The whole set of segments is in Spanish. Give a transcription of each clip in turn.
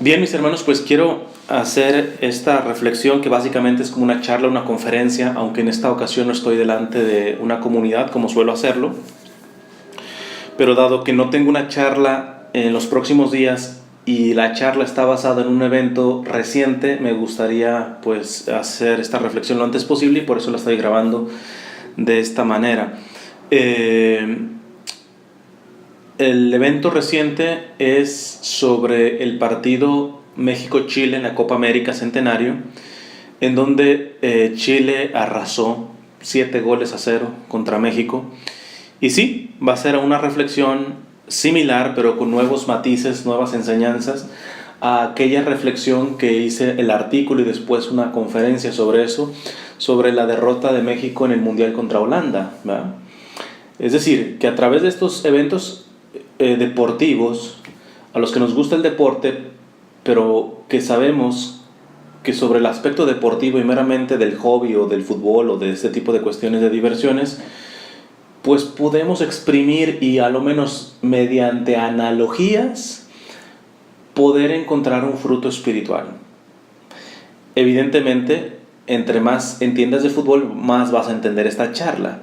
Bien, mis hermanos, pues quiero hacer esta reflexión que básicamente es como una charla, una conferencia, aunque en esta ocasión no estoy delante de una comunidad como suelo hacerlo, pero dado que no tengo una charla en los próximos días y la charla está basada en un evento reciente, me gustaría pues hacer esta reflexión lo antes posible y por eso la estoy grabando de esta manera. El evento reciente es sobre el partido México-Chile en la Copa América Centenario, en donde Chile arrasó 7 goles a 0 contra México. Y sí, va a ser una reflexión similar, pero con nuevos matices, nuevas enseñanzas, a aquella reflexión que hice el artículo y después una conferencia sobre eso, sobre la derrota de México en el Mundial contra Holanda, ¿verdad? Es decir, que a través de estos eventos deportivos, a los que nos gusta el deporte, pero que sabemos que sobre el aspecto deportivo y meramente del hobby o del fútbol o de este tipo de cuestiones de diversiones, pues podemos exprimir y a lo menos mediante analogías poder encontrar un fruto espiritual. Evidentemente, entre más entiendas de fútbol, más vas a entender esta charla.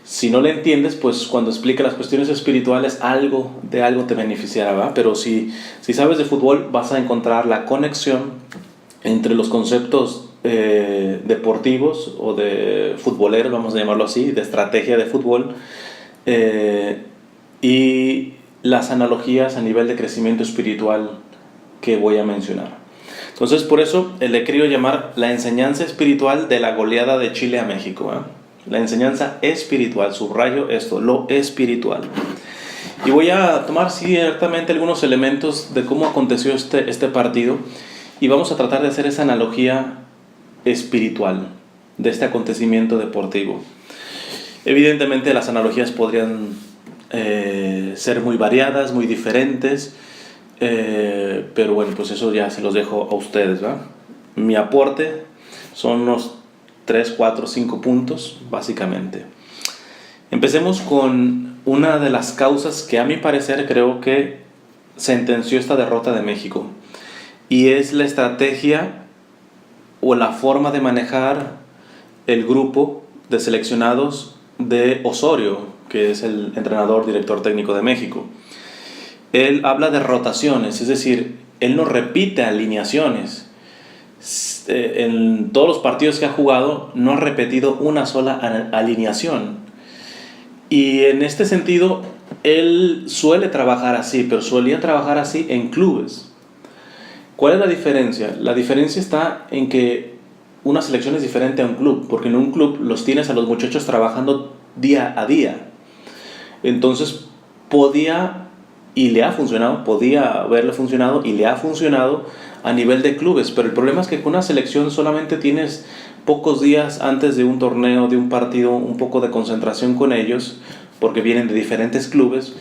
Si no le entiendes, pues cuando explique las cuestiones espirituales, algo te beneficiará, ¿va? Pero si sabes de fútbol, vas a encontrar la conexión entre los conceptos deportivos o de futboleros, vamos a llamarlo así, de estrategia de fútbol, y las analogías a nivel de crecimiento espiritual que voy a mencionar. Entonces, por eso le he querido llamar la enseñanza espiritual de la goleada de Chile a México, ¿eh? La enseñanza espiritual, subrayo esto, lo espiritual. Y voy a tomar ciertamente algunos elementos de cómo aconteció este partido y vamos a tratar de hacer esa analogía espiritual de este acontecimiento deportivo. Evidentemente las analogías podrían ser muy variadas, muy diferentes, pero bueno, pues eso ya se los dejo a ustedes, ¿va? Mi aporte son unos 3, 4, 5 puntos, básicamente. Empecemos con una de las causas que a mi parecer creo que sentenció esta derrota de México, y es la estrategia o la forma de manejar el grupo de seleccionados de Osorio, que es el entrenador, director técnico de México. Él habla de rotaciones, es decir, él no repite alineaciones. En todos los partidos que ha jugado no ha repetido una sola alineación. Y en este sentido, él suele trabajar así, pero solía trabajar así en clubes. ¿Cuál es la diferencia? La diferencia está en que una selección es diferente a un club, porque en un club los tienes a los muchachos trabajando día a día. Entonces podía haberle funcionado y le ha funcionado a nivel de clubes, pero el problema es que con una selección solamente tienes pocos días antes de un torneo, de un partido, un poco de concentración con ellos, porque vienen de diferentes clubes,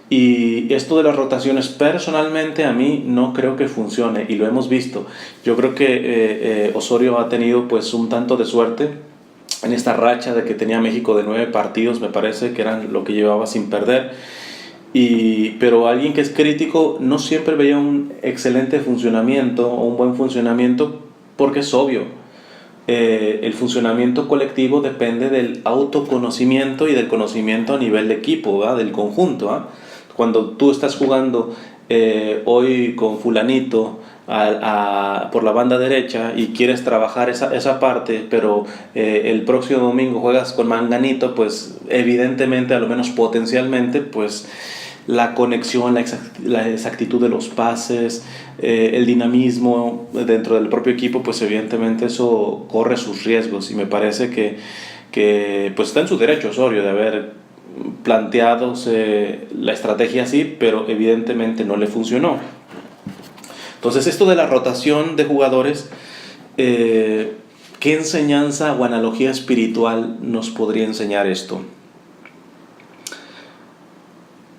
y esto de las rotaciones personalmente a mí no creo que funcione, y lo hemos visto. Yo creo que Osorio ha tenido pues un tanto de suerte en esta racha de que tenía México de 9 partidos, me parece que eran lo que llevaba sin perder. Pero alguien que es crítico no siempre veía un excelente funcionamiento o un buen funcionamiento, porque es obvio, el funcionamiento colectivo depende del autoconocimiento y del conocimiento a nivel de equipo, ¿va? Del conjunto, ¿va? Cuando tú estás jugando hoy con fulanito por la banda derecha y quieres trabajar esa parte, pero el próximo domingo juegas con manganito, pues evidentemente, a lo menos potencialmente, pues la conexión, la exactitud de los pases, el dinamismo dentro del propio equipo, pues evidentemente eso corre sus riesgos, y me parece que pues está en su derecho Osorio de haber planteado la estrategia así, pero evidentemente no le funcionó. Entonces, esto de la rotación de jugadores, ¿qué enseñanza o analogía espiritual nos podría enseñar esto?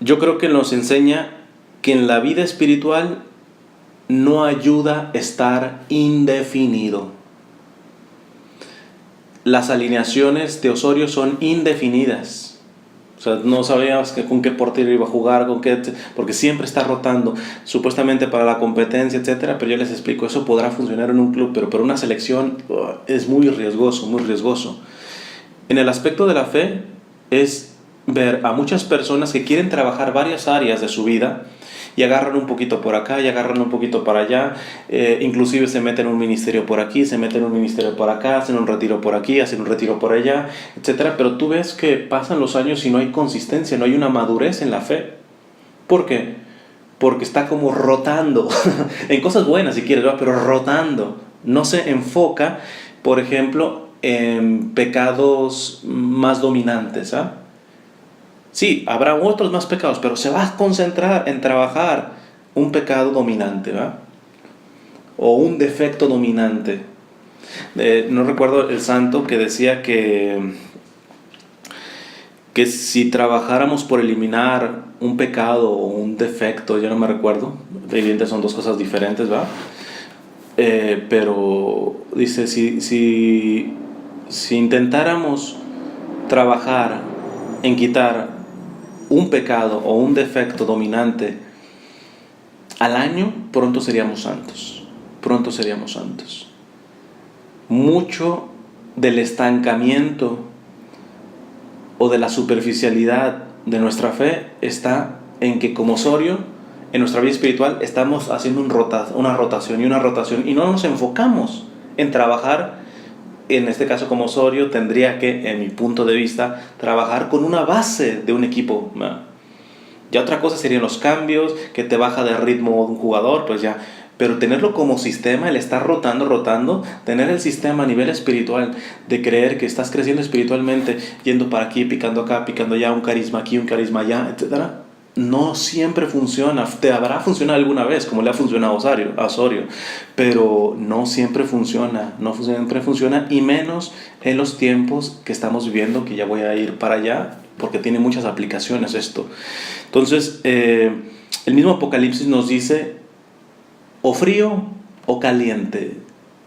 Yo creo que nos enseña que en la vida espiritual no ayuda estar indefinido. Las alineaciones de Osorio son indefinidas. sea, no sabías con qué portero iba a jugar, porque siempre está rotando, supuestamente para la competencia, etcétera. Pero yo les explico, eso podrá funcionar en un club, pero para una selección es muy riesgoso, muy riesgoso. En el aspecto de la fe es ver a muchas personas que quieren trabajar varias áreas de su vida y agarran un poquito por acá y agarran un poquito para allá, inclusive se meten en un ministerio por aquí, se meten en un ministerio por acá, hacen un retiro por aquí, hacen un retiro por allá, etcétera. Pero tú ves que pasan los años y no hay consistencia, no hay una madurez en la fe. ¿Por qué? Porque está como rotando, en cosas buenas si quieres, ¿verdad? Pero rotando. No se enfoca, por ejemplo, en pecados más dominantes, ¿ah? Sí, habrá otros más pecados, pero se va a concentrar en trabajar un pecado dominante, ¿va? O un defecto dominante. No recuerdo el santo que decía que si trabajáramos por eliminar un pecado o un defecto, yo no me recuerdo, evidentemente son dos cosas diferentes, ¿va? Pero dice, si intentáramos trabajar en quitar un pecado o un defecto dominante al año, pronto seríamos santos. Pronto seríamos santos. Mucho del estancamiento o de la superficialidad de nuestra fe está en que, como Osorio, en nuestra vida espiritual estamos haciendo una rotación y no nos enfocamos en trabajar. En este caso, como Osorio, tendría que, en mi punto de vista, trabajar con una base de un equipo, ¿no? Ya otra cosa serían los cambios, que te baja de ritmo un jugador, pues ya. Pero tenerlo como sistema, el estar rotando, tener el sistema a nivel espiritual, de creer que estás creciendo espiritualmente, yendo para aquí, picando acá, picando allá, un carisma aquí, un carisma allá, etc. No siempre funciona. Te habrá funcionado alguna vez, como le ha funcionado a Osorio, pero no siempre funciona, y menos en los tiempos que estamos viviendo, que ya voy a ir para allá, porque tiene muchas aplicaciones esto. Entonces, el mismo Apocalipsis nos dice, o frío o caliente,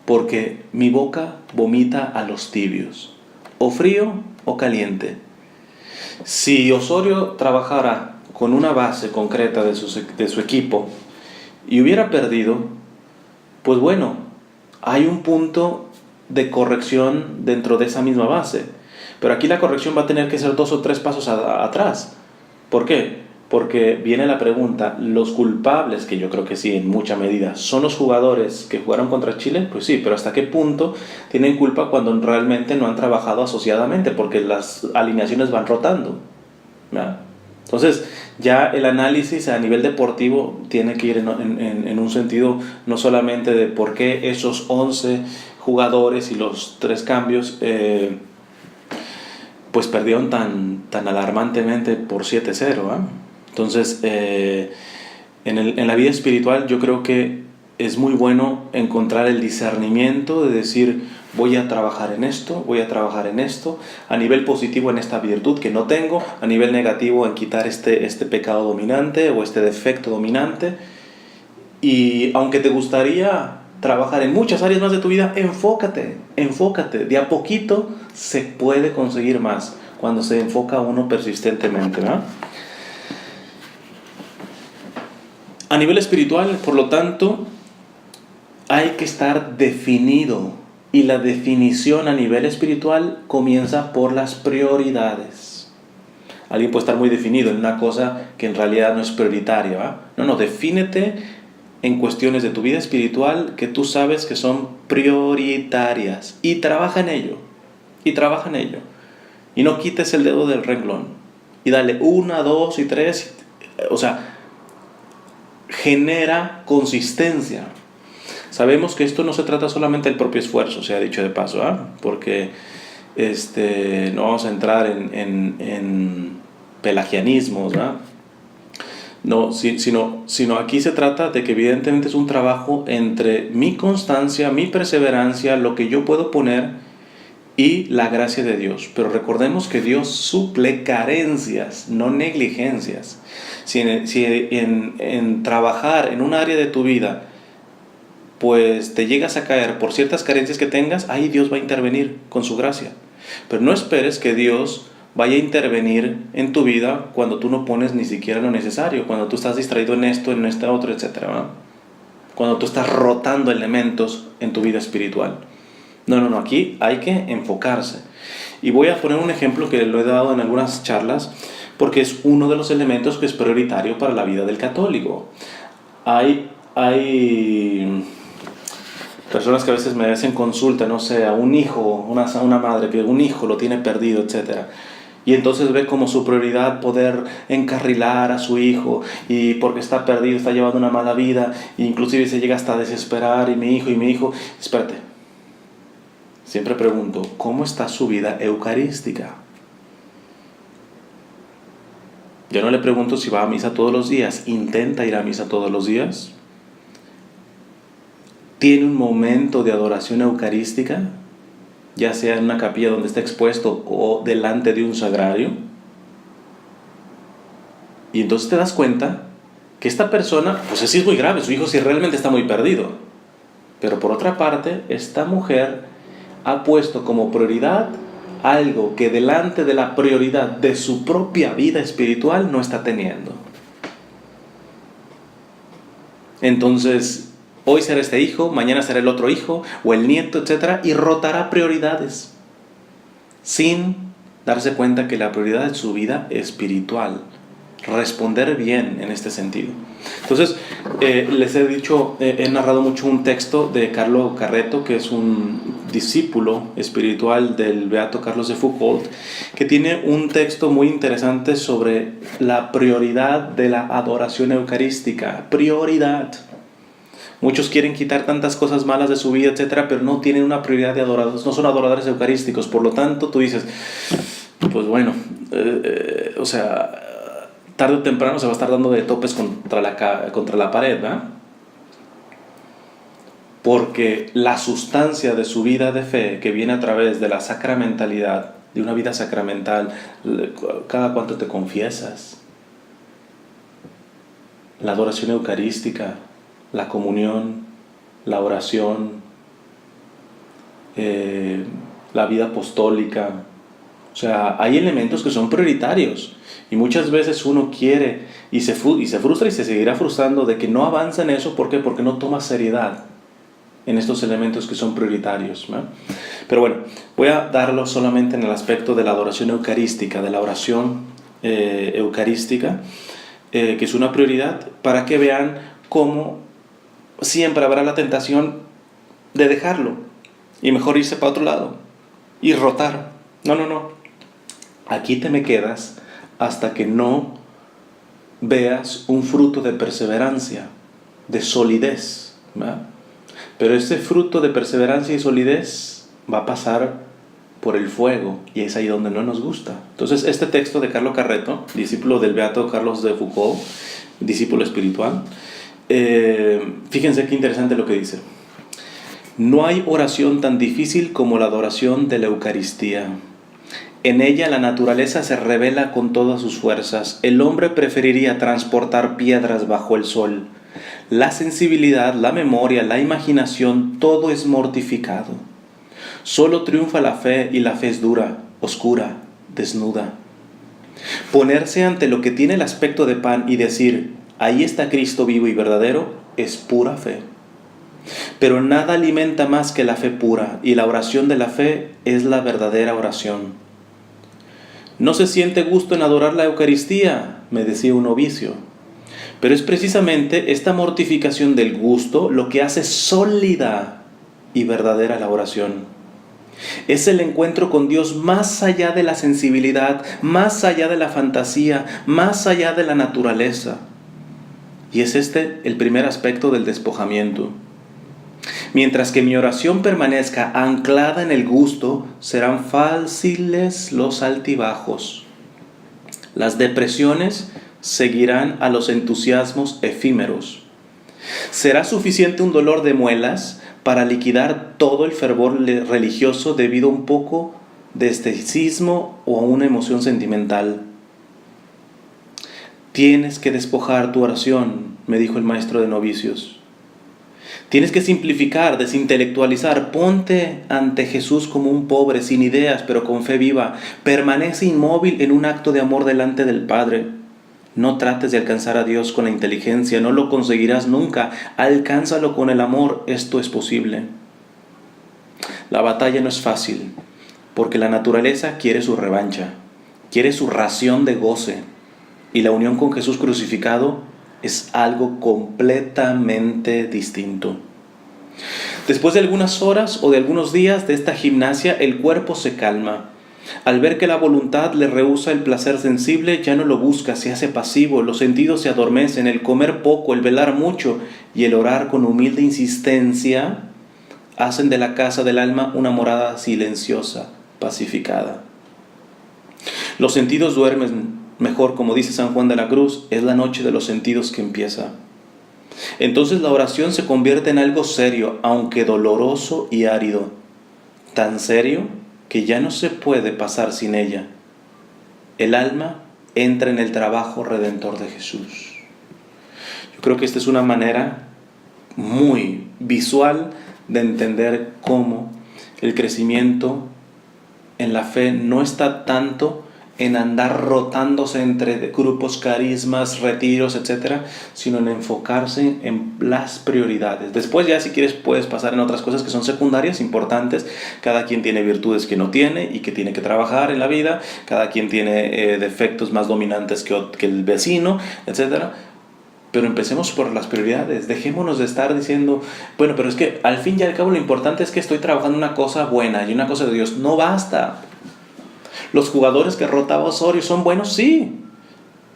porque mi boca vomita a los tibios. O frío o caliente. Si Osorio trabajara con una base concreta de su equipo y hubiera perdido, pues bueno, hay un punto de corrección dentro de esa misma base. Pero aquí la corrección va a tener que ser 2 o 3 pasos atrás. ¿Por qué? Porque viene la pregunta, ¿los culpables, que yo creo que sí, en mucha medida, son los jugadores que jugaron contra Chile? Pues sí, pero ¿hasta qué punto tienen culpa cuando realmente no han trabajado asociadamente? Porque las alineaciones van rotando, ¿verdad? Entonces, ya el análisis a nivel deportivo tiene que ir en un sentido no solamente de por qué esos 11 jugadores y los 3 cambios pues perdieron tan alarmantemente por 7-0, ¿eh? Entonces, en la vida espiritual yo creo que es muy bueno encontrar el discernimiento de decir, voy a trabajar en esto, voy a trabajar en esto, a nivel positivo en esta virtud que no tengo, a nivel negativo en quitar este pecado dominante o este defecto dominante. Y aunque te gustaría trabajar en muchas áreas más de tu vida, enfócate, de a poquito se puede conseguir más cuando se enfoca uno persistentemente, ¿no? A nivel espiritual, por lo tanto, hay que estar definido, y la definición a nivel espiritual comienza por las prioridades. Alguien puede estar muy definido en una cosa que en realidad no es prioritaria, ¿va? No, defínete en cuestiones de tu vida espiritual que tú sabes que son prioritarias y trabaja en ello, y no quites el dedo del renglón y dale 1, 2 y 3, o sea, genera consistencia. Sabemos que esto no se trata solamente del propio esfuerzo, se ha dicho de paso, ¿eh? Porque no vamos a entrar en pelagianismos, ¿verdad? No, sino aquí se trata de que evidentemente es un trabajo entre mi constancia, mi perseverancia, lo que yo puedo poner y la gracia de Dios. Pero recordemos que Dios suple carencias, no negligencias. Si en trabajar en un área de tu vida, pues te llegas a caer por ciertas carencias que tengas, ahí Dios va a intervenir con su gracia. Pero no esperes que Dios vaya a intervenir en tu vida cuando tú no pones ni siquiera lo necesario, cuando tú estás distraído en esto, en este otro, etcétera, ¿no? Cuando tú estás rotando elementos en tu vida espiritual. No, aquí hay que enfocarse. Y voy a poner un ejemplo que lo he dado en algunas charlas, porque es uno de los elementos que es prioritario para la vida del católico. Hay personas que a veces me hacen consulta, no sé, a un hijo, una madre que un hijo lo tiene perdido, etcétera. Y entonces ve como su prioridad poder encarrilar a su hijo, y porque está perdido, está llevando una mala vida, e inclusive se llega hasta a desesperar, y mi hijo, espérate. Siempre pregunto, ¿cómo está su vida eucarística? Yo no le pregunto si va a misa todos los días, intenta ir a misa todos los días. ¿Tiene un momento de adoración eucarística? Ya sea en una capilla donde está expuesto o delante de un sagrario. Y entonces te das cuenta que esta persona, pues sí es muy grave, su hijo sí realmente está muy perdido. Pero por otra parte, esta mujer ha puesto como prioridad algo que delante de la prioridad de su propia vida espiritual no está teniendo. Entonces, hoy será este hijo, mañana será el otro hijo o el nieto, etc. Y rotará prioridades sin darse cuenta que la prioridad de su vida espiritual. Responder bien en este sentido. Entonces, les he dicho, he narrado mucho un texto de Carlo Carretto, que es un discípulo espiritual del beato Carlos de Foucault, que tiene un texto muy interesante sobre la prioridad de la adoración eucarística. Prioridad. Muchos quieren quitar tantas cosas malas de su vida, etcétera, pero no tienen una prioridad de adoradores, no son adoradores eucarísticos. Por lo tanto, tú dices, pues bueno, o sea, tarde o temprano se va a estar dando de topes contra la pared, ¿verdad? Porque la sustancia de su vida de fe, que viene a través de la sacramentalidad, de una vida sacramental, cada cuánto te confiesas, la adoración eucarística, la comunión, la oración, la vida apostólica. O sea, hay elementos que son prioritarios. Y muchas veces uno quiere y se frustra y se seguirá frustrando de que no avanza en eso. ¿Por qué? Porque no toma seriedad en estos elementos que son prioritarios, ¿no? Pero bueno, voy a darlo solamente en el aspecto de la adoración eucarística, de la oración eucarística, que es una prioridad, para que vean cómo siempre habrá la tentación de dejarlo y mejor irse para otro lado y rotar. No. Aquí te me quedas hasta que no veas un fruto de perseverancia, de solidez, ¿verdad? Pero ese fruto de perseverancia y solidez va a pasar por el fuego, y es ahí donde no nos gusta. Entonces, este texto de Carlo Carretto, discípulo del beato Carlos de Foucault, discípulo espiritual, fíjense qué interesante lo que dice. No hay oración tan difícil como la adoración de la Eucaristía. En ella la naturaleza se revela con todas sus fuerzas. El hombre preferiría transportar piedras bajo el sol. La sensibilidad, la memoria, la imaginación, todo es mortificado. Solo triunfa la fe, y la fe es dura, oscura, desnuda. Ponerse ante lo que tiene el aspecto de pan y decir, ahí está Cristo vivo y verdadero, es pura fe. Pero nada alimenta más que la fe pura, y la oración de la fe es la verdadera oración. No se siente gusto en adorar la Eucaristía, me decía un novicio, pero es precisamente esta mortificación del gusto lo que hace sólida y verdadera la oración. Es el encuentro con Dios más allá de la sensibilidad, más allá de la fantasía, más allá de la naturaleza. Y es este el primer aspecto del despojamiento. Mientras que mi oración permanezca anclada en el gusto, serán fáciles los altibajos. Las depresiones seguirán a los entusiasmos efímeros. Será suficiente un dolor de muelas para liquidar todo el fervor religioso debido a un poco de esteticismo o a una emoción sentimental. Tienes que despojar tu oración, me dijo el maestro de novicios. Tienes que simplificar, desintelectualizar. Ponte ante Jesús como un pobre, sin ideas, pero con fe viva. Permanece inmóvil en un acto de amor delante del Padre. No trates de alcanzar a Dios con la inteligencia, no lo conseguirás nunca. Alcánzalo con el amor, esto es posible. La batalla no es fácil, porque la naturaleza quiere su revancha, quiere su ración de goce, y la unión con Jesús crucificado es algo completamente distinto. Después de algunas horas o de algunos días de esta gimnasia, el cuerpo se calma. Al ver que la voluntad le rehúsa el placer sensible, ya no lo busca, se hace pasivo, los sentidos se adormecen, el comer poco, el velar mucho y el orar con humilde insistencia hacen de la casa del alma una morada silenciosa, pacificada. Los sentidos duermen mejor, como dice San Juan de la Cruz, es la noche de los sentidos que empieza. Entonces la oración se convierte en algo serio, aunque doloroso y árido, tan serio que ya no se puede pasar sin ella. El alma entra en el trabajo redentor de Jesús. Yo creo que esta es una manera muy visual de entender cómo el crecimiento en la fe no está tanto en andar rotándose entre grupos, carismas, retiros, etcétera, sino en enfocarse en las prioridades. Después ya si quieres puedes pasar en otras cosas que son secundarias, importantes. Cada quien tiene virtudes que no tiene y que tiene que trabajar en la vida. Cada quien tiene defectos más dominantes que el vecino, etcétera. Pero empecemos por las prioridades. Dejémonos de estar diciendo, bueno, pero es que al fin y al cabo lo importante es que estoy trabajando una cosa buena y una cosa de Dios. No basta. Los jugadores que rotaba Osorio son buenos, sí,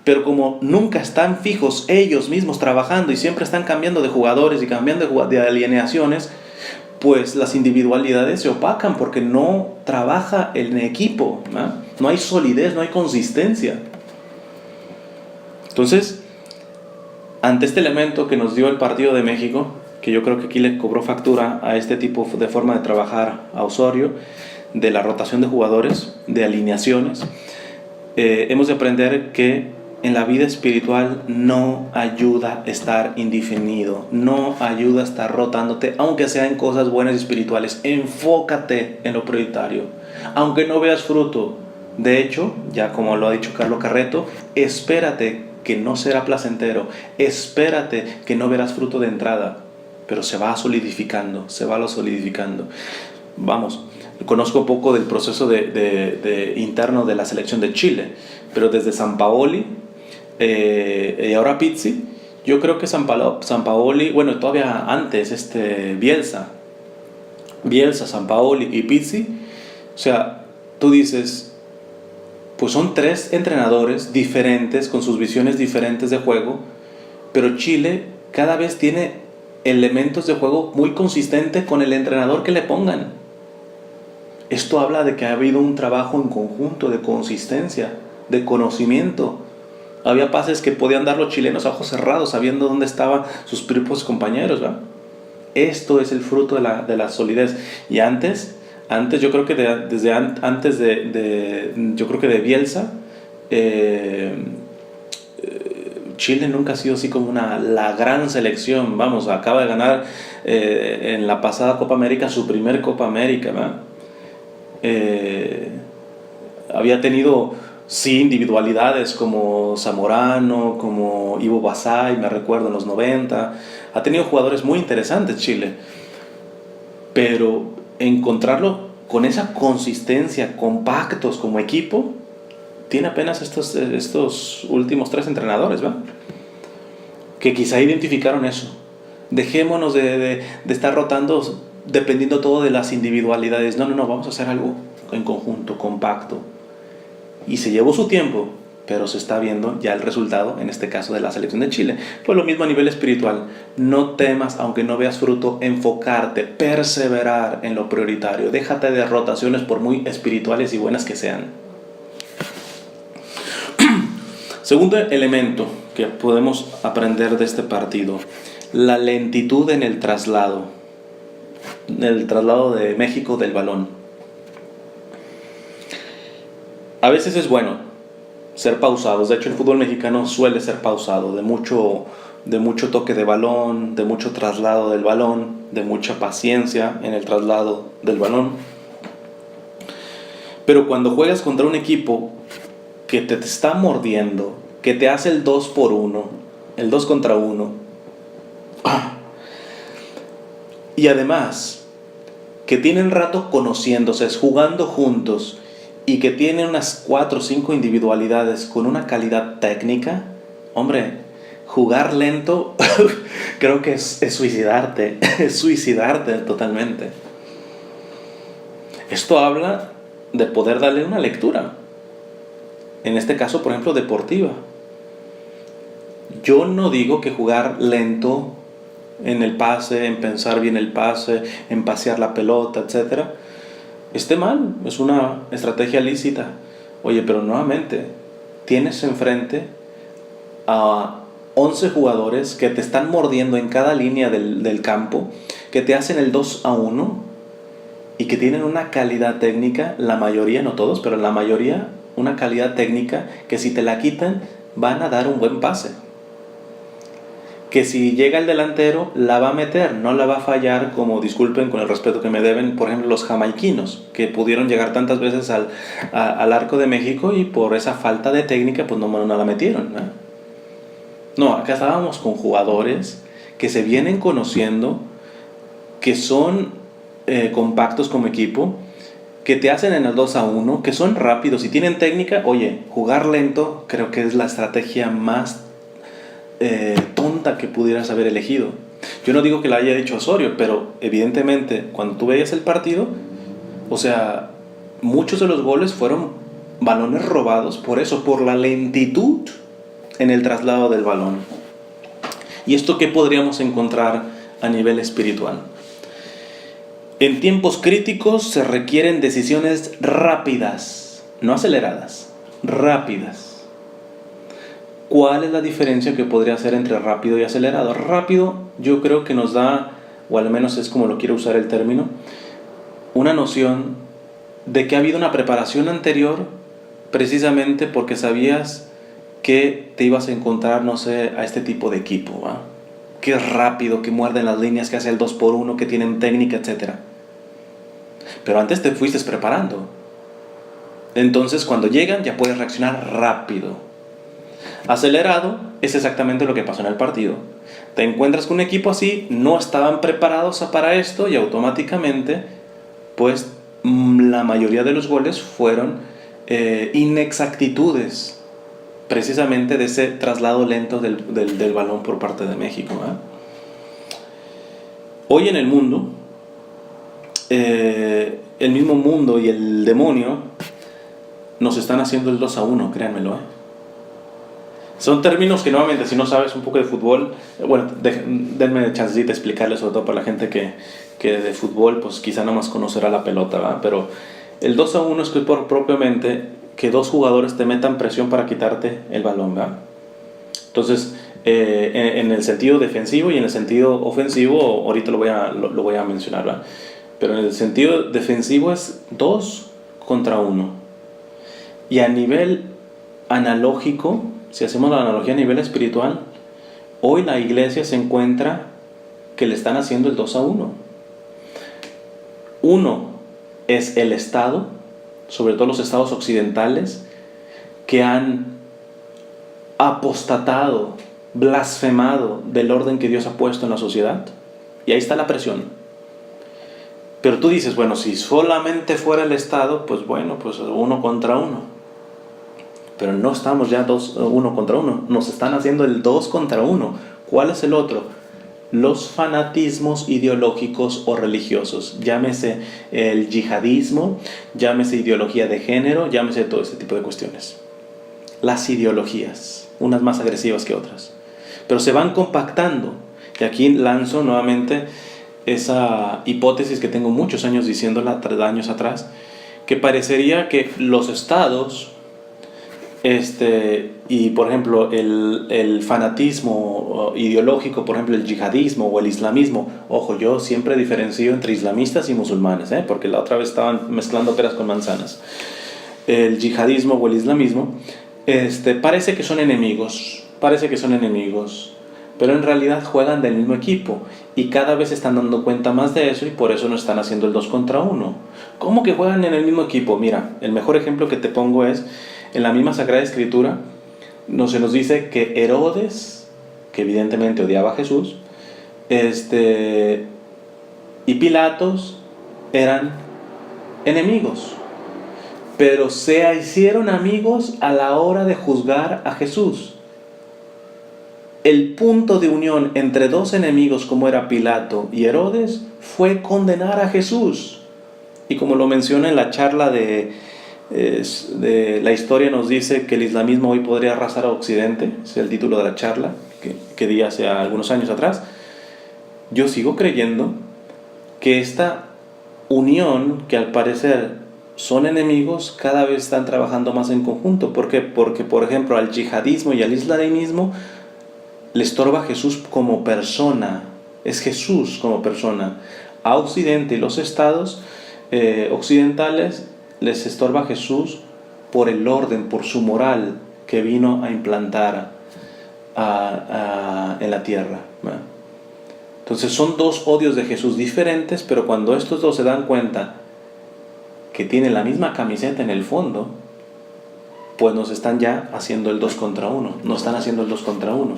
pero como nunca están fijos ellos mismos trabajando y siempre están cambiando de jugadores y cambiando de alineaciones, pues las individualidades se opacan porque no trabaja en equipo, ¿no? No hay solidez, no hay consistencia. Entonces, ante este elemento que nos dio el partido de México, que yo creo que aquí le cobró factura a este tipo de forma de trabajar a Osorio, de la rotación de jugadores, de alineaciones, hemos de aprender que en la vida espiritual no ayuda estar indefinido, no ayuda estar rotándote, aunque sea en cosas buenas y espirituales. Enfócate en lo prioritario, aunque no veas fruto. De hecho, ya como lo ha dicho Carlos Carreto, espérate que no será placentero, espérate que no verás fruto de entrada, pero se va solidificando. Vamos, conozco poco del proceso interno de la selección de Chile, pero desde Sampaoli y ahora Pizzi, yo creo que Sampaoli, bueno, todavía antes Bielsa, Sampaoli y Pizzi, o sea, tú dices, pues son tres entrenadores diferentes, con sus visiones diferentes de juego, pero Chile cada vez tiene elementos de juego muy consistentes con el entrenador que le pongan. Esto habla de que ha habido un trabajo en conjunto de consistencia, de conocimiento. Había pases que podían dar los chilenos a ojos cerrados, sabiendo dónde estaban sus propios compañeros, ¿verdad? Esto es el fruto de la solidez. Y antes yo creo que yo creo que de Bielsa, Chile nunca ha sido así como la gran selección. Vamos, acaba de ganar en la pasada Copa América su primer Copa América, ¿verdad? Había tenido sí individualidades como Zamorano, como Ivo Basay, me recuerdo en los 90. Ha tenido jugadores muy interesantes Chile, pero encontrarlo con esa consistencia, compactos como equipo, tiene apenas estos últimos 3 entrenadores, ¿va? Que quizá identificaron eso. Dejémonos de estar rotando dependiendo todo de las individualidades. No, vamos a hacer algo en conjunto, compacto. Y se llevó su tiempo, pero se está viendo ya el resultado, en este caso de la selección de Chile. Pues lo mismo a nivel espiritual. No temas, aunque no veas fruto, enfocarte, perseverar en lo prioritario. Déjate de rotaciones por muy espirituales y buenas que sean. Segundo elemento que podemos aprender de este partido: la lentitud en el traslado de México del balón. A veces es bueno ser pausados. De hecho, el fútbol mexicano suele ser pausado, de mucho de mucho toque de balón, de mucho traslado del balón, de mucha paciencia en el traslado del balón. Pero cuando juegas contra un equipo que te está mordiendo, que te hace el 2 por 1, el 2 contra 1, y además que tienen rato conociéndose, jugando juntos, y que tienen unas 4 o 5 individualidades con una calidad técnica, hombre, jugar lento creo que es suicidarte, es suicidarte totalmente. Esto habla de poder darle una lectura, en este caso, por ejemplo, deportiva. Yo no digo que jugar lento en el pase, en pensar bien el pase, en pasear la pelota, etc., esté mal, es una estrategia lícita. Oye, pero nuevamente, tienes enfrente a 11 jugadores que te están mordiendo en cada línea del campo, que te hacen el 2 a 1 y que tienen una calidad técnica, la mayoría, no todos, pero la mayoría, una calidad técnica que si te la quitan van a dar un buen pase. Que si llega el delantero la va a meter, no la va a fallar, como, disculpen con el respeto que me deben, por ejemplo, los jamaiquinos, que pudieron llegar tantas veces al arco de México y por esa falta de técnica pues no la metieron, ¿no? No, acá estábamos con jugadores que se vienen conociendo, que son compactos como equipo, que te hacen en el 2 a 1, que son rápidos y tienen técnica. Oye, jugar lento creo que es la estrategia más tonta que pudieras haber elegido. Yo no digo que la haya dicho Osorio, pero evidentemente cuando tú veías el partido, o sea, muchos de los goles fueron balones robados por eso, por la lentitud en el traslado del balón. ¿Y esto qué podríamos encontrar a nivel espiritual? En tiempos críticos se requieren decisiones rápidas, no aceleradas, rápidas. ¿Cuál es la diferencia que podría ser entre rápido y acelerado? Rápido, yo creo que nos da, o al menos es como lo quiero usar el término, una noción de que ha habido una preparación anterior, precisamente porque sabías que te ibas a encontrar, no sé, a este tipo de equipo, ¿va? Que es rápido, que muerde en las líneas, que hace el 2 por 1, que tienen técnica, etc. Pero antes te fuiste preparando. Entonces, cuando llegan, ya puedes reaccionar rápido. Acelerado es exactamente lo que pasó en el partido. Te encuentras con un equipo así, no estaban preparados para esto y automáticamente, pues la mayoría de los goles fueron inexactitudes, precisamente de ese traslado lento del balón por parte de México, ¿eh? Hoy en el mundo, el mismo mundo y el demonio nos están haciendo el 2 a 1, créanmelo, ¿eh? Son términos que nuevamente, si no sabes un poco de fútbol, bueno, denme chancecita de explicarles, sobre todo para la gente que de fútbol, pues quizá no más conocerá la pelota, ¿verdad? Pero el 2 a 1 es que propiamente que dos jugadores te metan presión para quitarte el balón, ¿verdad? Entonces, en el sentido defensivo y en el sentido ofensivo, ahorita lo voy a mencionar, ¿verdad? Pero en el sentido defensivo es 2 contra 1. Y a nivel analógico, si hacemos la analogía a nivel espiritual, hoy la iglesia se encuentra que le están haciendo el 2 a 1. Uno es el Estado, sobre todo los estados occidentales, que han apostatado, blasfemado del orden que Dios ha puesto en la sociedad. Y ahí está la presión. Pero tú dices, bueno, si solamente fuera el Estado, pues bueno, pues 1 contra 1. Pero no estamos ya 1 contra 1, nos están haciendo el 2 contra 1. ¿Cuál es el otro? Los fanatismos ideológicos o religiosos. Llámese el yihadismo, llámese ideología de género, llámese todo ese tipo de cuestiones. Las ideologías, unas más agresivas que otras. Pero se van compactando. Y aquí lanzo nuevamente esa hipótesis que tengo muchos años diciéndola, 3 años atrás, que parecería que los estados... y por ejemplo el fanatismo ideológico, por ejemplo el yihadismo o el islamismo, ojo, yo siempre diferencio entre islamistas y musulmanes, porque la otra vez estaban mezclando peras con manzanas. El yihadismo o el islamismo parece que son enemigos, pero en realidad juegan del mismo equipo y cada vez se están dando cuenta más de eso y por eso no están haciendo el 2 contra 1. ¿Cómo que juegan en el mismo equipo? Mira, el mejor ejemplo que te pongo es en la misma Sagrada Escritura. Se nos dice que Herodes, que evidentemente odiaba a Jesús, y Pilatos eran enemigos, pero se hicieron amigos a la hora de juzgar a Jesús. El punto de unión entre dos enemigos como era Pilato y Herodes fue condenar a Jesús. Y como lo menciona en la charla de la historia, nos dice que el islamismo hoy podría arrasar a Occidente, es el título de la charla que di hace algunos años atrás. Yo sigo creyendo que esta unión, que al parecer son enemigos, cada vez están trabajando más en conjunto. ¿Por qué? Porque, por ejemplo, al yihadismo y al islamismo le estorba Jesús como persona, es Jesús como persona. A Occidente y los estados occidentales les estorba Jesús por el orden, por su moral que vino a implantar en la tierra. Entonces son dos odios de Jesús diferentes, pero cuando estos dos se dan cuenta que tienen la misma camiseta en el fondo, pues nos están ya haciendo el 2 contra 1, nos están haciendo el 2 contra 1.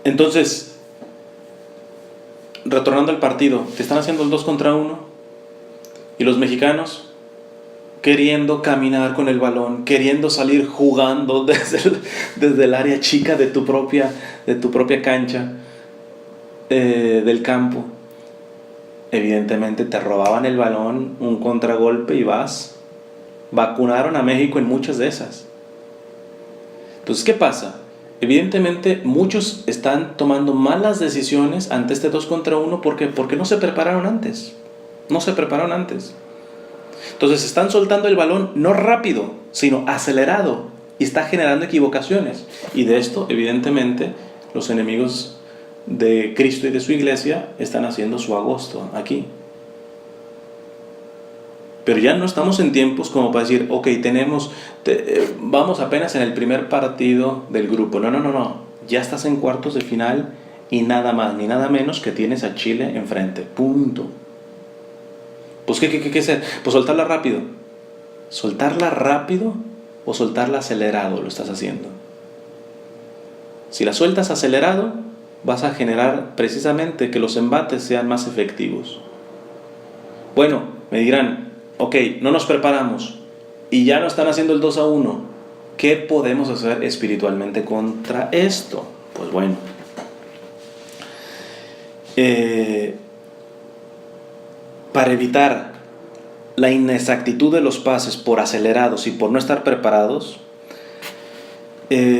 Entonces, retornando al partido, te están haciendo el 2 contra 1 y los mexicanos queriendo caminar con el balón, queriendo salir jugando desde el área chica de tu propia cancha, del campo. Evidentemente te robaban el balón, un contragolpe y vas. Vacunaron a México en muchas de esas. Entonces, ¿qué pasa? Evidentemente muchos están tomando malas decisiones ante este 2 contra 1 porque no se prepararon antes. No se prepararon antes. Entonces están soltando el balón no rápido, sino acelerado, y está generando equivocaciones. Y de esto, evidentemente, los enemigos de Cristo y de su iglesia están haciendo su agosto aquí. Pero ya no estamos en tiempos como para decir, ok, vamos apenas en el primer partido del grupo. No. Ya estás en cuartos de final y nada más ni nada menos que tienes a Chile enfrente. Punto. Pues ¿qué hacer? Pues soltarla rápido. ¿Soltarla rápido o soltarla acelerado lo estás haciendo? Si la sueltas acelerado, vas a generar precisamente que los embates sean más efectivos. Bueno, me dirán, ok, no nos preparamos y ya no están haciendo el 2 a 1. ¿Qué podemos hacer espiritualmente contra esto? Pues bueno, para evitar la inexactitud de los pases por acelerados y por no estar preparados, voy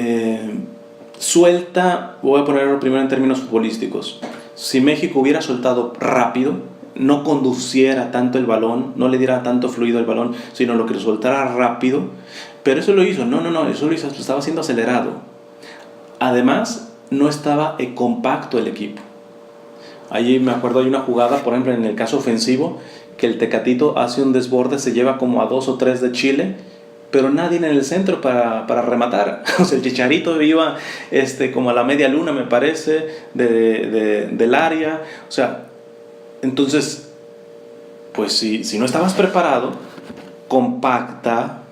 a ponerlo primero en términos futbolísticos. Si México hubiera soltado rápido, no conduciera tanto el balón, no le diera tanto fluido al balón, sino lo que lo soltara rápido, pero eso lo hizo, eso lo estaba haciendo acelerado. Además, no estaba compacto el equipo. Allí me acuerdo, hay una jugada, por ejemplo, en el caso ofensivo, que el Tecatito hace un desborde, se lleva como a 2 o 3 de Chile, pero nadie en el centro para rematar. O sea, el Chicharito iba como a la media luna, me parece, del área. O sea, entonces, pues si no estabas preparado, compacta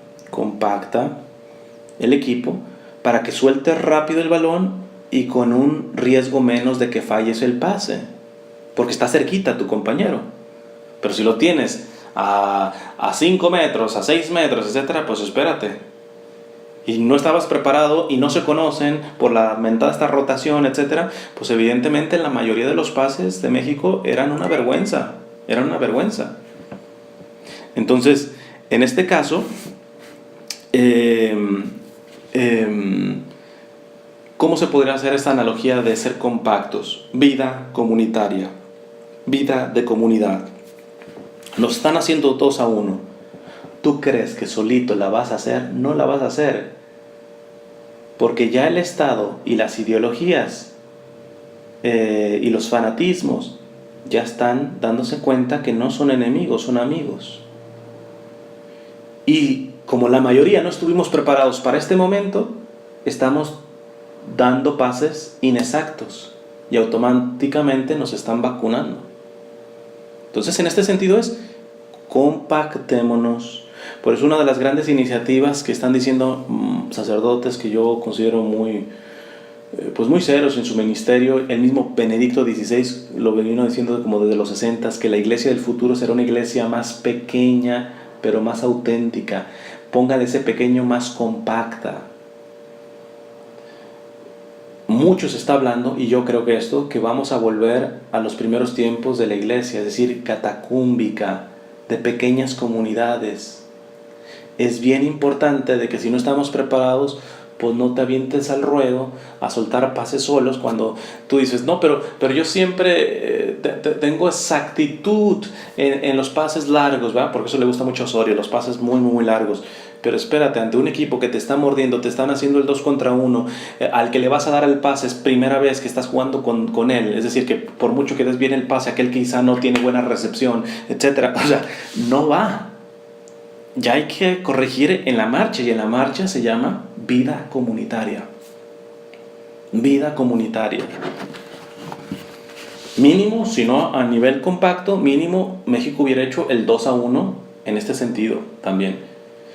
el equipo para que suelte rápido el balón y con un riesgo menos de que falles el pase, porque está cerquita tu compañero. Pero si lo tienes a 5 metros, a 6 metros, etcétera, pues espérate. Y no estabas preparado y no se conocen por la mentada esta rotación, etcétera, pues evidentemente la mayoría de los pases de México eran una vergüenza. Entonces, en este caso, ¿cómo se podría hacer esta analogía de ser compactos? Vida comunitaria, vida de comunidad. Nos están haciendo 2 a 1. ¿Tú crees que solito la vas a hacer? No la vas a hacer. Porque ya el Estado y las ideologías y los fanatismos ya están dándose cuenta que no son enemigos, son amigos. Y como la mayoría no estuvimos preparados para este momento, estamos dando pases inexactos y automáticamente nos están vacunando. Entonces, en este sentido es compactémonos. Por eso una de las grandes iniciativas que están diciendo sacerdotes que yo considero muy serios en su ministerio, el mismo Benedicto XVI lo vino diciendo como desde los 60, que la iglesia del futuro será una iglesia más pequeña, pero más auténtica. Ponga de ese pequeño más compacta. Mucho se está hablando, y yo creo que vamos a volver a los primeros tiempos de la iglesia, es decir, catacúmbica, de pequeñas comunidades. Es bien importante de que si no estamos preparados, pues no te avientes al ruedo a soltar pases solos cuando tú dices, no, pero yo siempre tengo exactitud en los pases largos, ¿verdad? Porque eso le gusta mucho a Osorio, los pases muy, muy, muy largos. Pero espérate, ante un equipo que te está mordiendo, te están haciendo el 2 contra 1, al que le vas a dar el pase es primera vez que estás jugando con él, es decir, que por mucho que des bien el pase, aquel quizá no tiene buena recepción, etc. O sea, no va. Ya hay que corregir en la marcha, y en la marcha se llama vida comunitaria. Vida comunitaria. Mínimo, si no a nivel compacto, mínimo México hubiera hecho el 2-1 en este sentido también.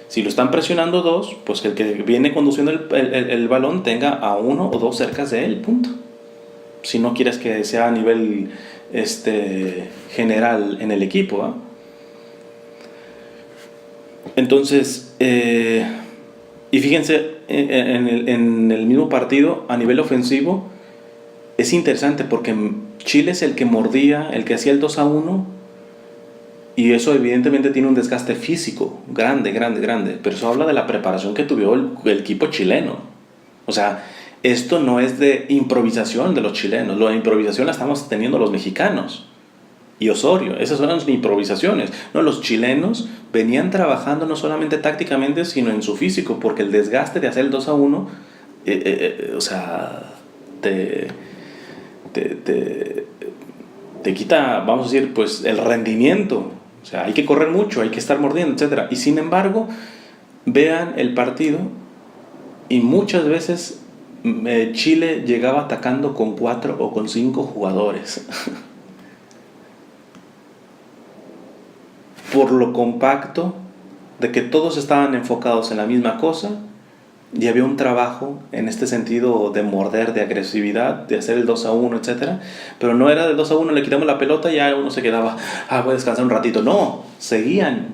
Si lo están presionando dos, pues que el que viene conduciendo el balón tenga a uno o dos cercas de él, punto. Si no quieres que sea a nivel general en el equipo, ¿eh? Entonces, y fíjense, en el mismo partido, a nivel ofensivo, es interesante porque Chile es el que mordía, el que hacía el 2-1, y eso evidentemente tiene un desgaste físico grande, pero eso habla de la preparación que tuvo el equipo chileno. O sea, esto no es de improvisación de los chilenos, la improvisación la estamos teniendo los mexicanos y Osorio, esas son las improvisaciones. No, los chilenos venían trabajando no solamente tácticamente, sino en su físico, porque el desgaste de hacer el 2-1, o sea, te quita, vamos a decir, pues el rendimiento. O sea, hay que correr mucho, hay que estar mordiendo, etc. Y sin embargo, vean el partido y muchas veces Chile llegaba atacando con 4 o con 5 jugadores. Por lo compacto de que todos estaban enfocados en la misma cosa, y había un trabajo en este sentido de morder, de agresividad, de hacer el 2-1, etc. Pero no era del 2-1, le quitamos la pelota y ya uno se quedaba, voy a descansar un ratito. No, seguían.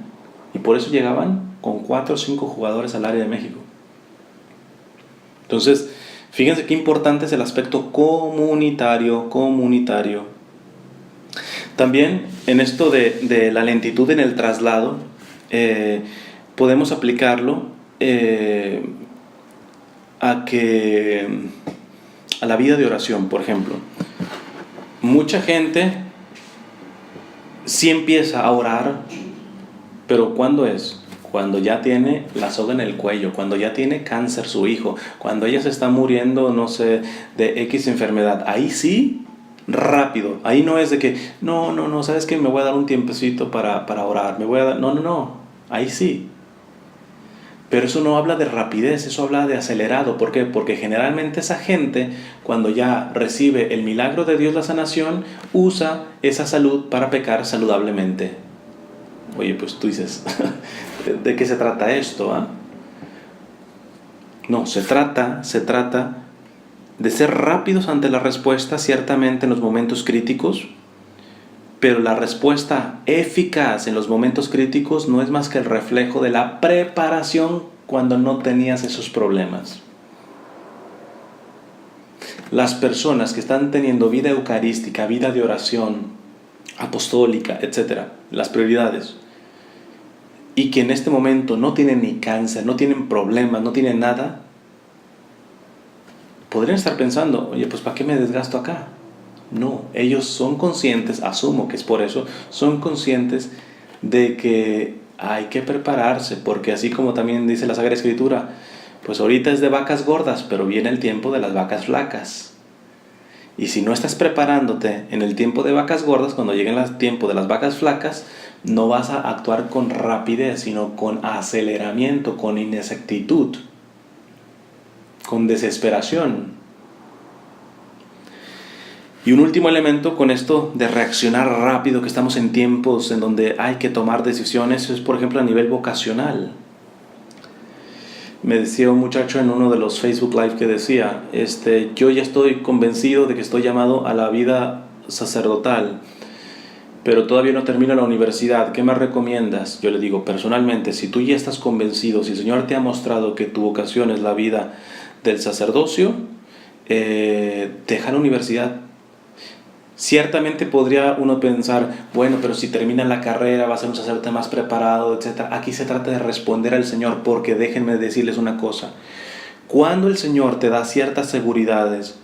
Y por eso llegaban con 4 o 5 jugadores al área de México. Entonces, fíjense qué importante es el aspecto comunitario. También en esto de la lentitud en el traslado, podemos aplicarlo a la vida de oración, por ejemplo. Mucha gente sí empieza a orar, pero ¿cuándo es? Cuando ya tiene la soga en el cuello, cuando ya tiene cáncer su hijo, cuando ella se está muriendo, no sé, de X enfermedad. Ahí sí, rápido. Ahí no es de que, no, ¿sabes qué? Me voy a dar un tiempecito para orar. No. Ahí sí. Pero eso no habla de rapidez, eso habla de acelerado. ¿Por qué? Porque generalmente esa gente, cuando ya recibe el milagro de Dios, la sanación, usa esa salud para pecar saludablemente. Oye, pues tú dices, ¿de qué se trata esto? ¿Ah? No, se trata de ser rápidos ante la respuesta, ciertamente en los momentos críticos, pero la respuesta eficaz en los momentos críticos no es más que el reflejo de la preparación cuando no tenías esos problemas. Las personas que están teniendo vida eucarística, vida de oración, apostólica, etc., las prioridades, y que en este momento no tienen ni cáncer, no tienen problemas, no tienen nada, podrían estar pensando, oye, pues ¿para qué me desgasto acá? No, ellos son conscientes, asumo que es por eso, son conscientes de que hay que prepararse, porque así como también dice la Sagrada Escritura, pues ahorita es de vacas gordas, pero viene el tiempo de las vacas flacas. Y si no estás preparándote en el tiempo de vacas gordas, cuando llegue el tiempo de las vacas flacas, no vas a actuar con rapidez, sino con aceleramiento, con inexactitud, con desesperación. Y un último elemento con esto de reaccionar rápido, que estamos en tiempos en donde hay que tomar decisiones, es por ejemplo a nivel vocacional. Me decía un muchacho en uno de los Facebook Live que decía, yo ya estoy convencido de que estoy llamado a la vida sacerdotal, pero todavía no termino la universidad, ¿qué me recomiendas? Yo le digo, personalmente, si tú ya estás convencido, si el Señor te ha mostrado que tu vocación es la vida del sacerdocio, deja la universidad. Ciertamente podría uno pensar, bueno, pero si termina la carrera va a ser un sacerdote más preparado, etc. Aquí se trata de responder al Señor, porque déjenme decirles una cosa. Cuando el Señor te da ciertas seguridades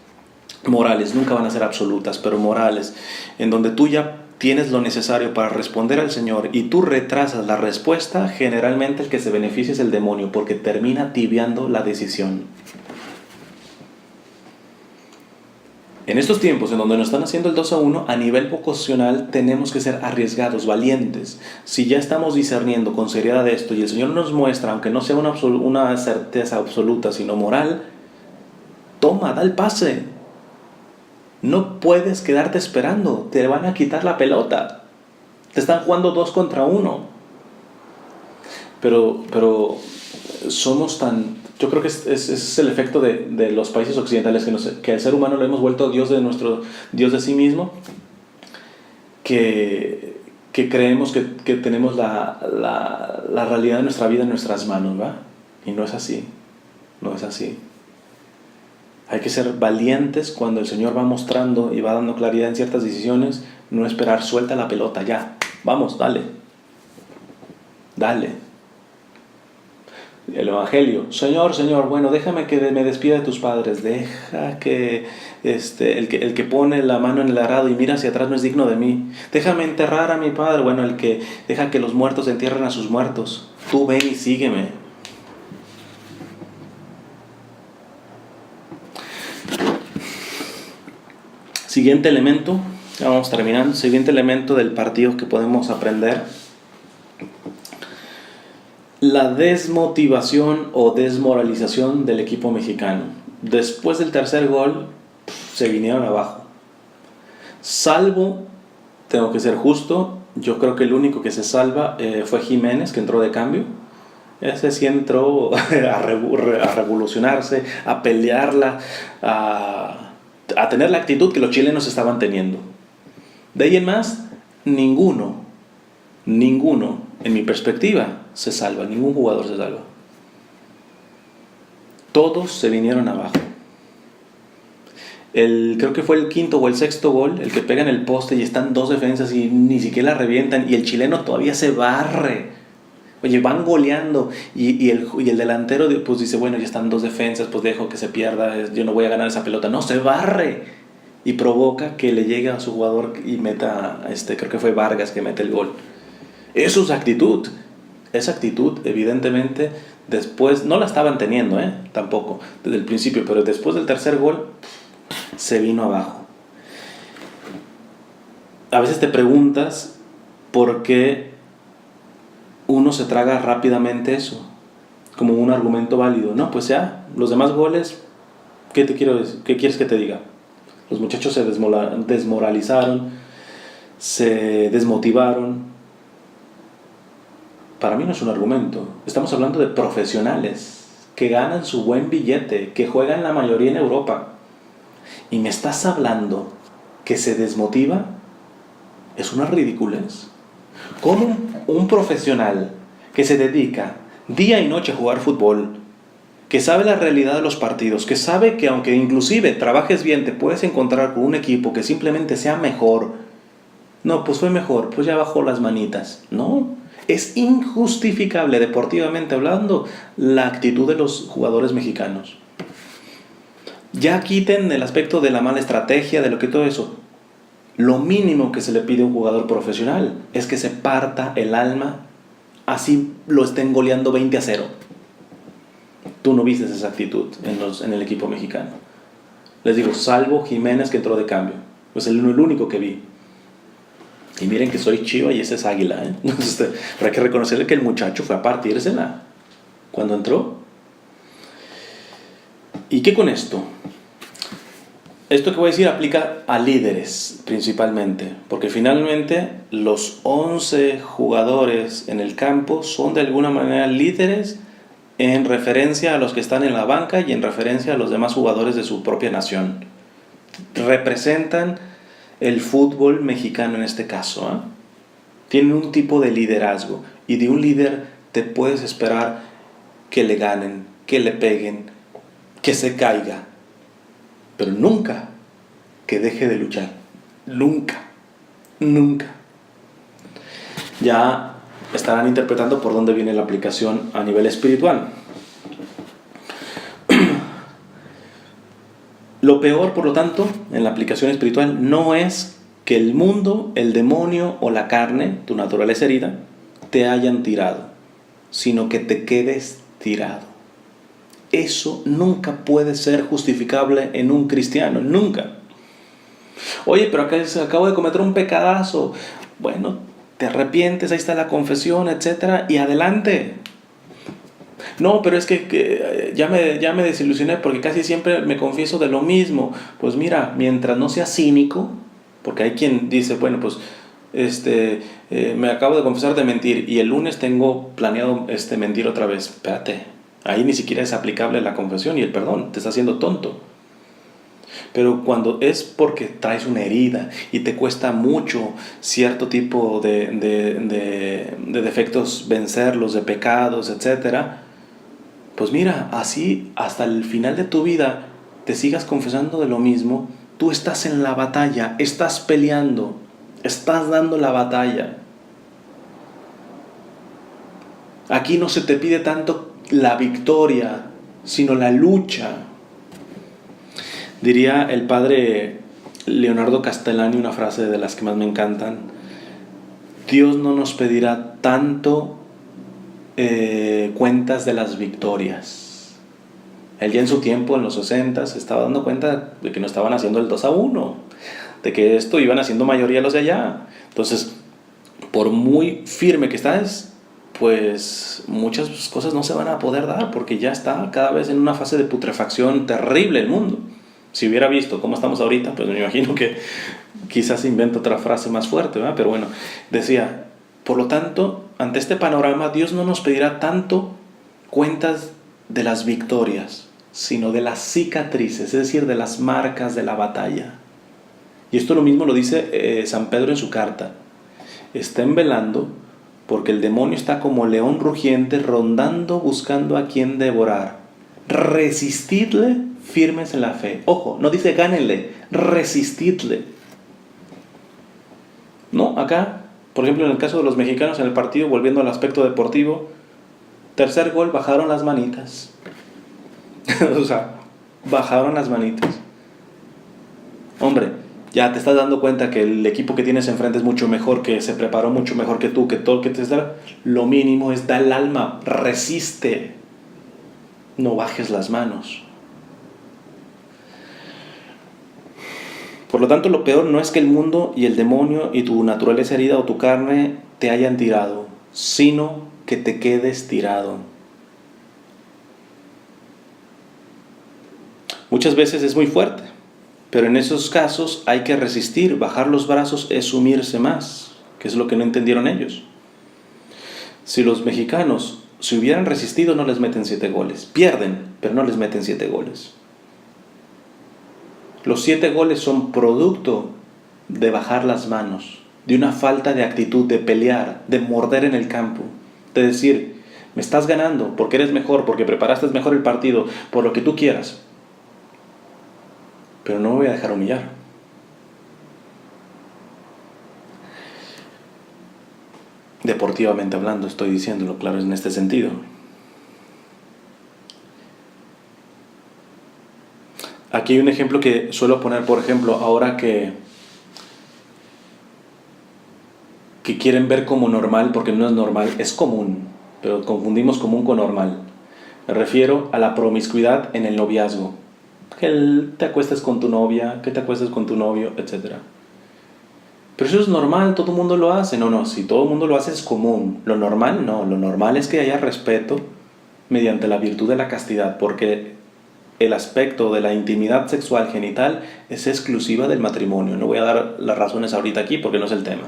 morales, nunca van a ser absolutas, pero morales, en donde tú ya tienes lo necesario para responder al Señor y tú retrasas la respuesta, generalmente el que se beneficia es el demonio, porque termina tibiando la decisión. En estos tiempos en donde nos están haciendo el 2-1, a nivel vocacional tenemos que ser arriesgados, valientes. Si ya estamos discerniendo con seriedad esto y el Señor nos muestra, aunque no sea una certeza absoluta, sino moral, toma, da el pase. No puedes quedarte esperando, te van a quitar la pelota. Te están jugando 2 contra 1. Pero somos tan... Yo creo que es el efecto de los países occidentales, que al ser humano lo hemos vuelto Dios de sí mismo, que creemos que tenemos la realidad de nuestra vida en nuestras manos, ¿va? Y no es así, no es así. Hay que ser valientes cuando el Señor va mostrando y va dando claridad en ciertas decisiones, no esperar, suelta la pelota, ya, vamos, dale. El Evangelio, Señor, bueno, déjame que me despida de tus padres, deja que el que pone la mano en el arado y mira hacia atrás no es digno de mí, déjame enterrar a mi padre, bueno, el que deja que los muertos entierren a sus muertos, tú ven y sígueme. Siguiente elemento, ya vamos terminando, siguiente elemento del partido que podemos aprender: la desmotivación o desmoralización del equipo mexicano. Después del tercer gol, se vinieron abajo. Salvo, tengo que ser justo, yo creo que el único que se salva fue Jiménez, que entró de cambio. Ese sí entró a revolucionarse, a pelearla, a tener la actitud que los chilenos estaban teniendo. De ahí en más, ninguno, en mi perspectiva, se salva, ningún jugador se salva. Todos se vinieron abajo. Creo que fue el quinto o el sexto gol, el que pega en el poste y están 2 defensas y ni siquiera la revientan y el chileno todavía se barre. Oye, van goleando y el delantero pues dice, bueno, ya están 2 defensas, pues dejo que se pierda, yo no voy a ganar esa pelota. No, se barre y provoca que le llegue a su jugador y meta, creo que fue Vargas que mete el gol. Eso es actitud. Esa actitud, evidentemente, después, no la estaban teniendo, tampoco, desde el principio, pero después del tercer gol, se vino abajo. A veces te preguntas por qué uno se traga rápidamente eso, como un argumento válido. No, pues ya, los demás goles, ¿qué quieres que te diga? Los muchachos se desmoralizaron, se desmotivaron. Para mí no es un argumento. Estamos hablando de profesionales que ganan su buen billete, que juegan la mayoría en Europa. Y me estás hablando que se desmotiva. Es una ridiculez. ¿Cómo un profesional que se dedica día y noche a jugar fútbol, que sabe la realidad de los partidos, que sabe que aunque inclusive trabajes bien, te puedes encontrar con un equipo que simplemente sea mejor? No, pues fue mejor, pues ya bajó las manitas. No. Es injustificable, deportivamente hablando, la actitud de los jugadores mexicanos. Ya quiten el aspecto de la mala estrategia, de lo que todo eso. Lo mínimo que se le pide a un jugador profesional es que se parta el alma, así lo estén goleando 20-0. Tú no viste esa actitud en el equipo mexicano. Les digo, salvo Jiménez, que entró de cambio. Es el único que vi. Y miren que soy Chiva y ese es Águila, ¿eh? Entonces, pero hay que reconocerle que el muchacho fue a partírsela cuando entró. ¿Y qué con esto? Esto que voy a decir aplica a líderes principalmente, porque finalmente los 11 jugadores en el campo son de alguna manera líderes en referencia a los que están en la banca y en referencia a los demás jugadores de su propia nación. Representan el fútbol mexicano en este caso, ¿eh? Tienen un tipo de liderazgo, y de un líder te puedes esperar que le ganen, que le peguen, que se caiga, pero nunca que deje de luchar. Nunca, nunca. Ya estarán interpretando por dónde viene la aplicación a nivel espiritual. Lo peor, por lo tanto, en la aplicación espiritual no es que el mundo, el demonio o la carne, tu naturaleza herida, te hayan tirado, sino que te quedes tirado. Eso nunca puede ser justificable en un cristiano, nunca. Oye, pero acabo de cometer un pecadazo. Bueno, te arrepientes, ahí está la confesión, etcétera, y adelante. No, pero es que ya me desilusioné porque casi siempre me confieso de lo mismo. Pues mira, mientras no seas cínico, porque hay quien dice, bueno, pues me acabo de confesar de mentir y el lunes tengo planeado mentir otra vez. Espérate, ahí ni siquiera es aplicable la confesión y el perdón, te está haciendo tonto. Pero cuando es porque traes una herida y te cuesta mucho cierto tipo de defectos vencerlos, de pecados, etcétera, pues mira, así hasta el final de tu vida te sigas confesando de lo mismo, tú estás en la batalla, estás peleando, estás dando la batalla. Aquí no se te pide tanto la victoria, sino la lucha. Diría el padre Leonardo Castellani una frase de las que más me encantan: Dios no nos pedirá tanto cuentas de las victorias. Él ya en su tiempo, en los 60, se estaba dando cuenta de que no estaban haciendo el 2-1, de que esto iban haciendo mayoría los de allá. Entonces, por muy firme que estás, pues muchas cosas no se van a poder dar, porque ya está cada vez en una fase de putrefacción terrible el mundo. Si hubiera visto cómo estamos ahorita, pues me imagino que quizás invento otra frase más fuerte, ¿verdad? Pero bueno, decía, por lo tanto, ante este panorama, Dios no nos pedirá tanto cuentas de las victorias, sino de las cicatrices, es decir, de las marcas de la batalla. Y esto lo mismo lo dice San Pedro en su carta. Estén velando, porque el demonio está como león rugiente, rondando, buscando a quien devorar. Resistidle firmes en la fe. Ojo, no dice gánenle, resistidle. No, acá, por ejemplo, en el caso de los mexicanos en el partido, volviendo al aspecto deportivo, tercer gol, bajaron las manitas. O sea, bajaron las manitas. Hombre, ya te estás dando cuenta que el equipo que tienes enfrente es mucho mejor, que se preparó mucho mejor que tú, que todo lo que te está. Lo mínimo es da el alma, resiste. No bajes las manos. Por lo tanto, lo peor no es que el mundo y el demonio y tu naturaleza herida o tu carne te hayan tirado, sino que te quedes tirado. Muchas veces es muy fuerte, pero en esos casos hay que resistir. Bajar los brazos es sumirse más, que es lo que no entendieron ellos. Si los mexicanos se hubieran resistido, no les meten 7 goles. Pierden, pero no les meten 7 goles. Los 7 goles son producto de bajar las manos, de una falta de actitud, de pelear, de morder en el campo, de decir, me estás ganando porque eres mejor, porque preparaste mejor el partido, por lo que tú quieras, pero no me voy a dejar humillar. Deportivamente hablando, estoy diciéndolo, claro, en este sentido. Aquí hay un ejemplo que suelo poner, por ejemplo, ahora que quieren ver como normal, porque no es normal, es común, pero confundimos común con normal. Me refiero a la promiscuidad en el noviazgo. Que te acuestes con tu novia, que te acuestes con tu novio, etc. Pero eso es normal, todo el mundo lo hace. No, no, si todo el mundo lo hace es común. Lo normal no, lo normal es que haya respeto mediante la virtud de la castidad, porque el aspecto de la intimidad sexual genital es exclusiva del matrimonio. No voy a dar las razones ahorita aquí porque no es el tema.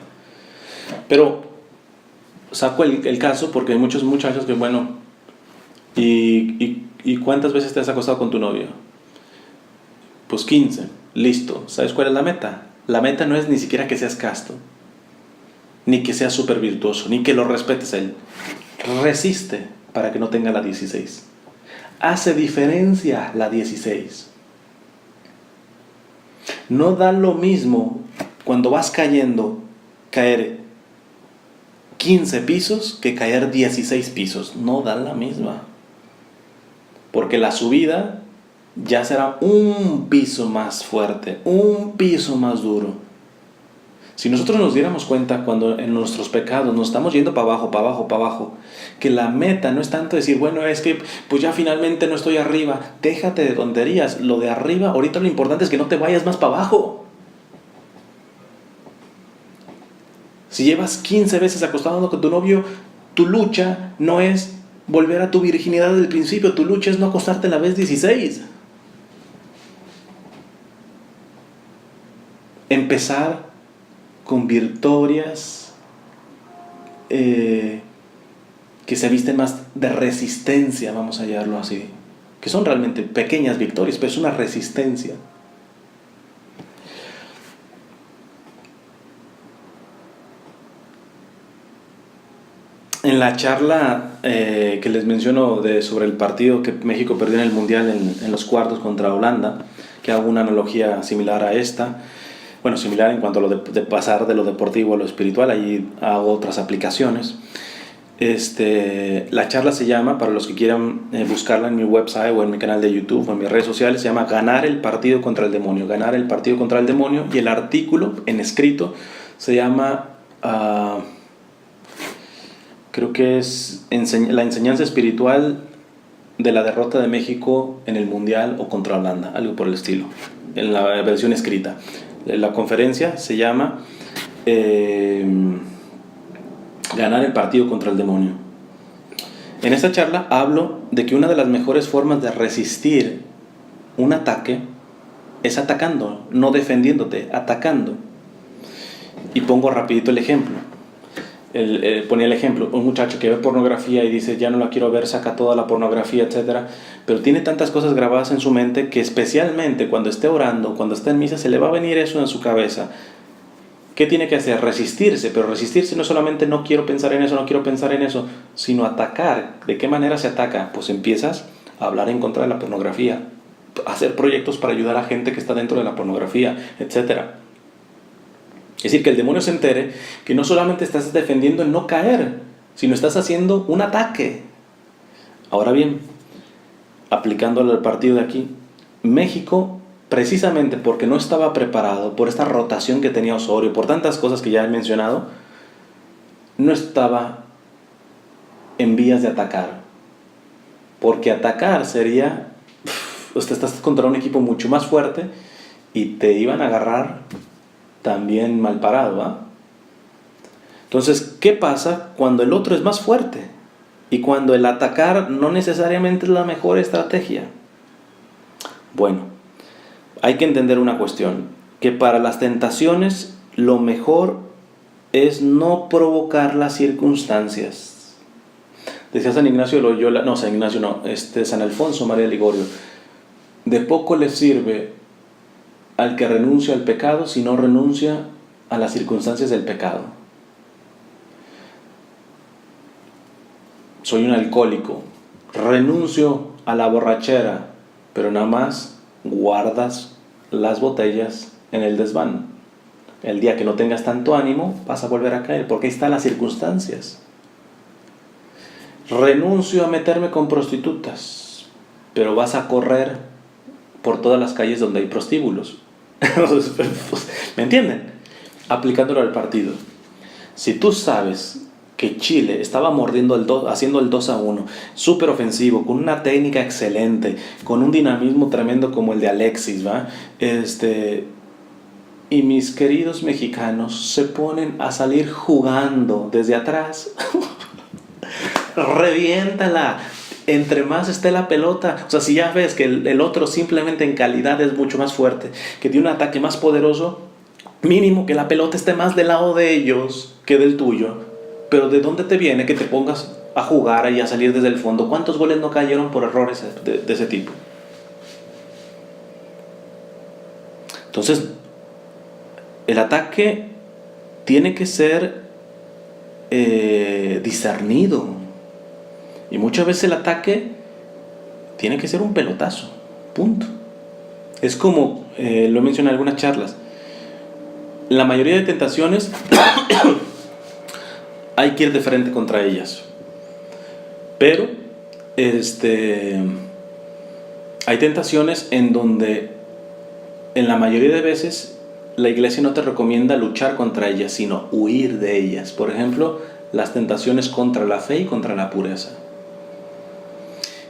Pero saco el caso porque hay muchos muchachos que, bueno, ¿y cuántas veces te has acostado con tu novio? Pues 15, listo. ¿Sabes cuál es la meta? La meta no es ni siquiera que seas casto, ni que seas súper virtuoso, ni que lo respetes a él. Resiste para que no tenga la 16. Hace diferencia la 16. No da lo mismo cuando vas cayendo, caer 15 pisos que caer 16 pisos. No da la misma. Porque la subida ya será un piso más fuerte, un piso más duro. Si nosotros nos diéramos cuenta cuando en nuestros pecados nos estamos yendo para abajo, para abajo, para abajo, que la meta no es tanto decir, bueno, es que pues ya finalmente no estoy arriba, déjate de tonterías, lo de arriba, ahorita lo importante es que no te vayas más para abajo. Si llevas 15 veces acostado con tu novio, tu lucha no es volver a tu virginidad del principio, tu lucha es no acostarte la vez 16. Empezar con victorias que se visten más de resistencia, vamos a llamarlo así, que son realmente pequeñas victorias, pero es una resistencia. En la charla que les menciono sobre el partido que México perdió en el Mundial en los cuartos contra Holanda, que hago una analogía similar a esta, bueno, similar en cuanto a lo de pasar de lo deportivo a lo espiritual, ahí hago otras aplicaciones. La charla se llama, para los que quieran buscarla en mi website o en mi canal de YouTube o en mis redes sociales, se llama Ganar el partido contra el demonio, ganar el partido contra el demonio, y el artículo en escrito se llama, creo que es la enseñanza espiritual de la derrota de México en el Mundial o contra Holanda, algo por el estilo, en la versión escrita. La conferencia se llama Ganar el partido contra el demonio. En esta charla hablo de que una de las mejores formas de resistir un ataque es atacando, no defendiéndote, atacando. Y pongo rapidito el ejemplo. Ponía el ejemplo, un muchacho que ve pornografía y dice, ya no la quiero ver, saca toda la pornografía, etc. Pero tiene tantas cosas grabadas en su mente que especialmente cuando esté orando, cuando esté en misa, se le va a venir eso en su cabeza. ¿Qué tiene que hacer? Resistirse, pero resistirse no solamente no quiero pensar en eso, no quiero pensar en eso, sino atacar. ¿De qué manera se ataca? Pues empiezas a hablar en contra de la pornografía, a hacer proyectos para ayudar a gente que está dentro de la pornografía, etc. Es decir, que el demonio se entere que no solamente estás defendiendo en no caer, sino estás haciendo un ataque. Ahora bien, aplicándolo al partido de aquí, México, precisamente porque no estaba preparado, por esta rotación que tenía Osorio, por tantas cosas que ya he mencionado, no estaba en vías de atacar. Porque atacar sería, usted estás contra un equipo mucho más fuerte y te iban a agarrar también mal parado, ¿va? Entonces, ¿qué pasa cuando el otro es más fuerte? Y cuando el atacar no necesariamente es la mejor estrategia. Bueno, hay que entender una cuestión, que para las tentaciones lo mejor es no provocar las circunstancias. Decía San Ignacio de Loyola, no, San Ignacio no, San Alfonso María Ligorio, de poco le sirve al que renuncia al pecado si no renuncia a las circunstancias del pecado. Soy un alcohólico, renuncio a la borrachera, pero nada más guardas las botellas en el desván. El día que no tengas tanto ánimo vas a volver a caer, porque ahí están las circunstancias. Renuncio a meterme con prostitutas, pero vas a correr por todas las calles donde hay prostíbulos. ¿Me entienden? Aplicándolo al partido. Si tú sabes que Chile estaba haciendo el 2-1, súper ofensivo, con una técnica excelente, con un dinamismo tremendo como el de Alexis, ¿va? y mis queridos mexicanos se ponen a salir jugando desde atrás. Reviéntala. Entre más esté la pelota, o sea, si ya ves que el otro simplemente en calidad es mucho más fuerte, que tiene un ataque más poderoso, mínimo que la pelota esté más del lado de ellos que del tuyo. Pero ¿de dónde te viene que te pongas a jugar y a salir desde el fondo? ¿Cuántos goles no cayeron por errores de ese tipo? Entonces, el ataque tiene que ser discernido. Y muchas veces el ataque tiene que ser un pelotazo. Punto. Es como, lo he mencionado en algunas charlas, la mayoría de tentaciones hay que ir de frente contra ellas. Pero hay tentaciones en donde en la mayoría de veces la iglesia no te recomienda luchar contra ellas, sino huir de ellas. Por ejemplo, las tentaciones contra la fe y contra la pureza.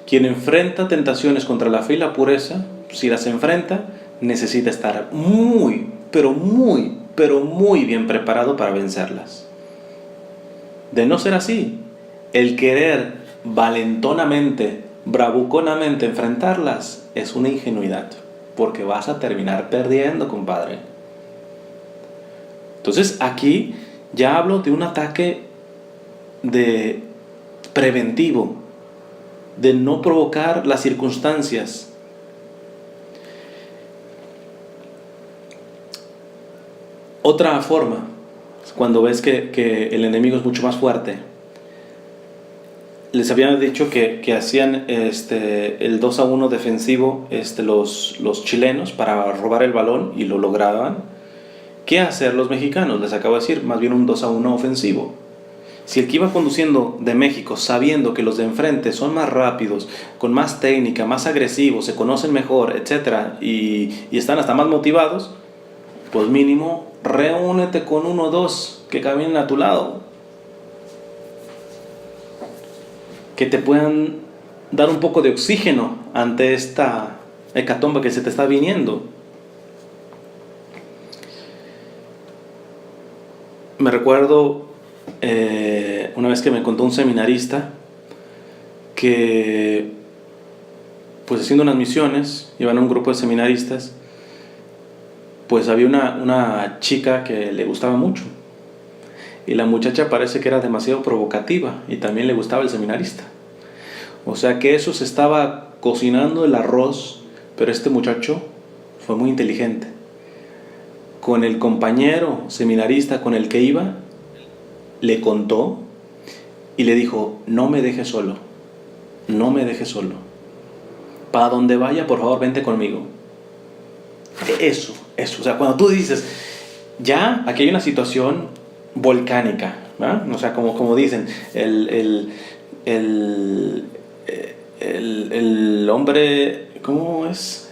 Quien enfrenta tentaciones contra la fe y la pureza, si las enfrenta, necesita estar muy, pero muy bien preparado para vencerlas. De no ser así, el querer valentonamente, bravuconamente enfrentarlas es una ingenuidad, porque vas a terminar perdiendo, compadre. Entonces aquí ya hablo de un ataque preventivo, de no provocar las circunstancias. Otra forma, cuando ves que el enemigo es mucho más fuerte, les había dicho que hacían el 2-1 defensivo los chilenos para robar el balón y lo lograban. ¿Qué hacer los mexicanos? Les acabo de decir, más bien un 2-1 ofensivo. Si el que iba conduciendo de México, sabiendo que los de enfrente son más rápidos, con más técnica, más agresivos, se conocen mejor, etc., y están hasta más motivados, pues mínimo reúnete con 1 o 2 que caminen a tu lado, que te puedan dar un poco de oxígeno ante esta hecatombe que se te está viniendo. Me recuerdo una vez que me contó un seminarista que, pues haciendo unas misiones, iban a un grupo de seminaristas, pues había una chica que le gustaba mucho, y la muchacha parece que era demasiado provocativa y también le gustaba el seminarista. O sea que eso se estaba cocinando el arroz, pero este muchacho fue muy inteligente. Con el compañero seminarista con el que iba, le contó y le dijo: no me dejes solo, no me dejes solo. Para donde vaya, por favor, vente conmigo. Eso. O sea, cuando tú dices, ya aquí hay una situación volcánica, ¿verdad? O sea, como dicen, el hombre, ¿cómo es?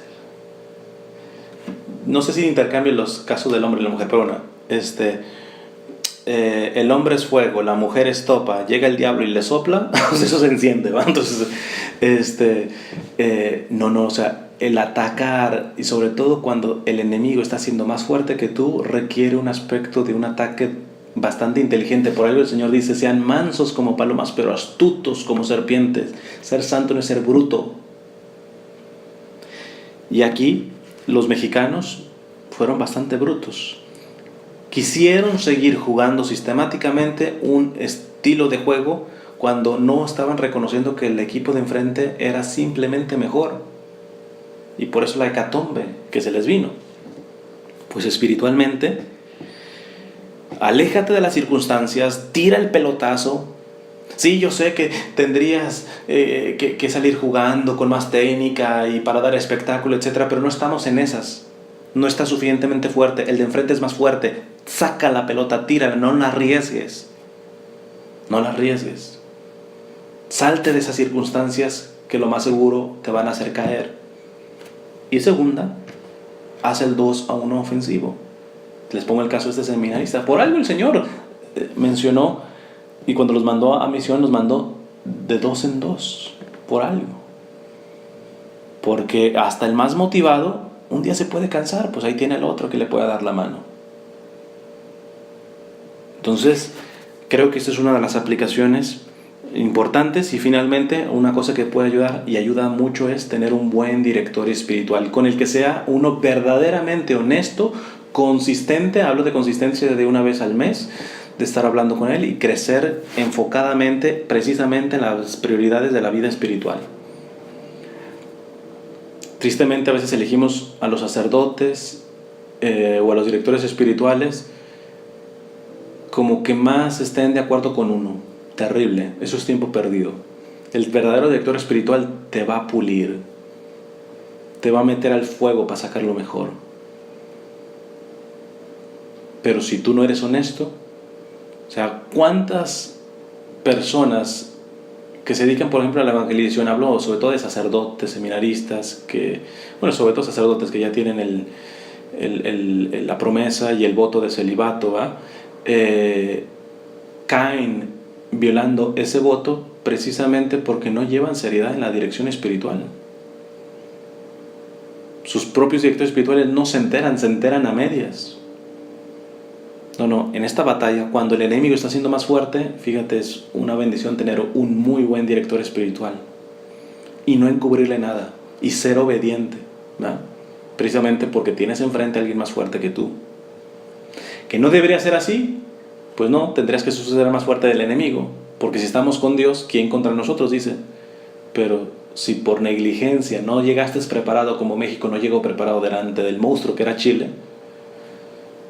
No sé si intercambio los casos del hombre y la mujer, pero bueno, el hombre es fuego, la mujer es topa, llega el diablo y le sopla, pues eso se enciende, ¿va? Entonces, o sea, el atacar, y sobre todo cuando el enemigo está siendo más fuerte que tú, requiere un aspecto de un ataque bastante inteligente. Por algo el Señor dice: sean mansos como palomas, pero astutos como serpientes. Ser santo no es ser bruto. Y aquí los mexicanos fueron bastante brutos. Quisieron seguir jugando sistemáticamente un estilo de juego cuando no estaban reconociendo que el equipo de enfrente era simplemente mejor. Y por eso la hecatombe que se les vino. Pues espiritualmente, aléjate de las circunstancias, tira el pelotazo. Sí, yo sé que tendrías que salir jugando con más técnica y para dar espectáculo, etc., pero no estamos en esas. No está suficientemente fuerte, el de enfrente es más fuerte. Saca la pelota, tírala, no la arriesgues. No la arriesgues. Salte de esas circunstancias que lo más seguro te van a hacer caer. Y segunda, haz el 2-1 ofensivo. Les pongo el caso de este seminarista. Por algo el Señor mencionó, y cuando los mandó a misión, los mandó de 2 en 2. Por algo. Porque hasta el más motivado un día se puede cansar, pues ahí tiene el otro que le pueda dar la mano. Entonces, creo que esta es una de las aplicaciones importantes. Y finalmente, una cosa que puede ayudar y ayuda mucho es tener un buen director espiritual con el que sea uno verdaderamente honesto, consistente. Hablo de consistencia de una vez al mes, de estar hablando con él y crecer enfocadamente precisamente en las prioridades de la vida espiritual. Tristemente a veces elegimos a los sacerdotes o a los directores espirituales como que más estén de acuerdo con uno. Terrible, eso es tiempo perdido. El verdadero director espiritual te va a pulir, te va a meter al fuego para sacar lo mejor. Pero si tú no eres honesto, o sea, ¿cuántas personas que se dedican, por ejemplo, a la evangelización, hablo sobre todo de sacerdotes, seminaristas, sobre todo sacerdotes que ya tienen la promesa y el voto de celibato, caen violando ese voto precisamente porque no llevan seriedad en la dirección espiritual? Sus propios directores espirituales no se enteran a medias. No, en esta batalla, cuando el enemigo está siendo más fuerte, fíjate, es una bendición tener un muy buen director espiritual y no encubrirle nada y ser obediente, ¿verdad? Precisamente porque tienes enfrente a alguien más fuerte que tú. ¿Que no debería ser así? Pues no, tendrías que suceder más fuerte del enemigo, porque si estamos con Dios, ¿quién contra nosotros? Dice. Pero si por negligencia no llegaste preparado, como México no llegó preparado delante del monstruo que era Chile,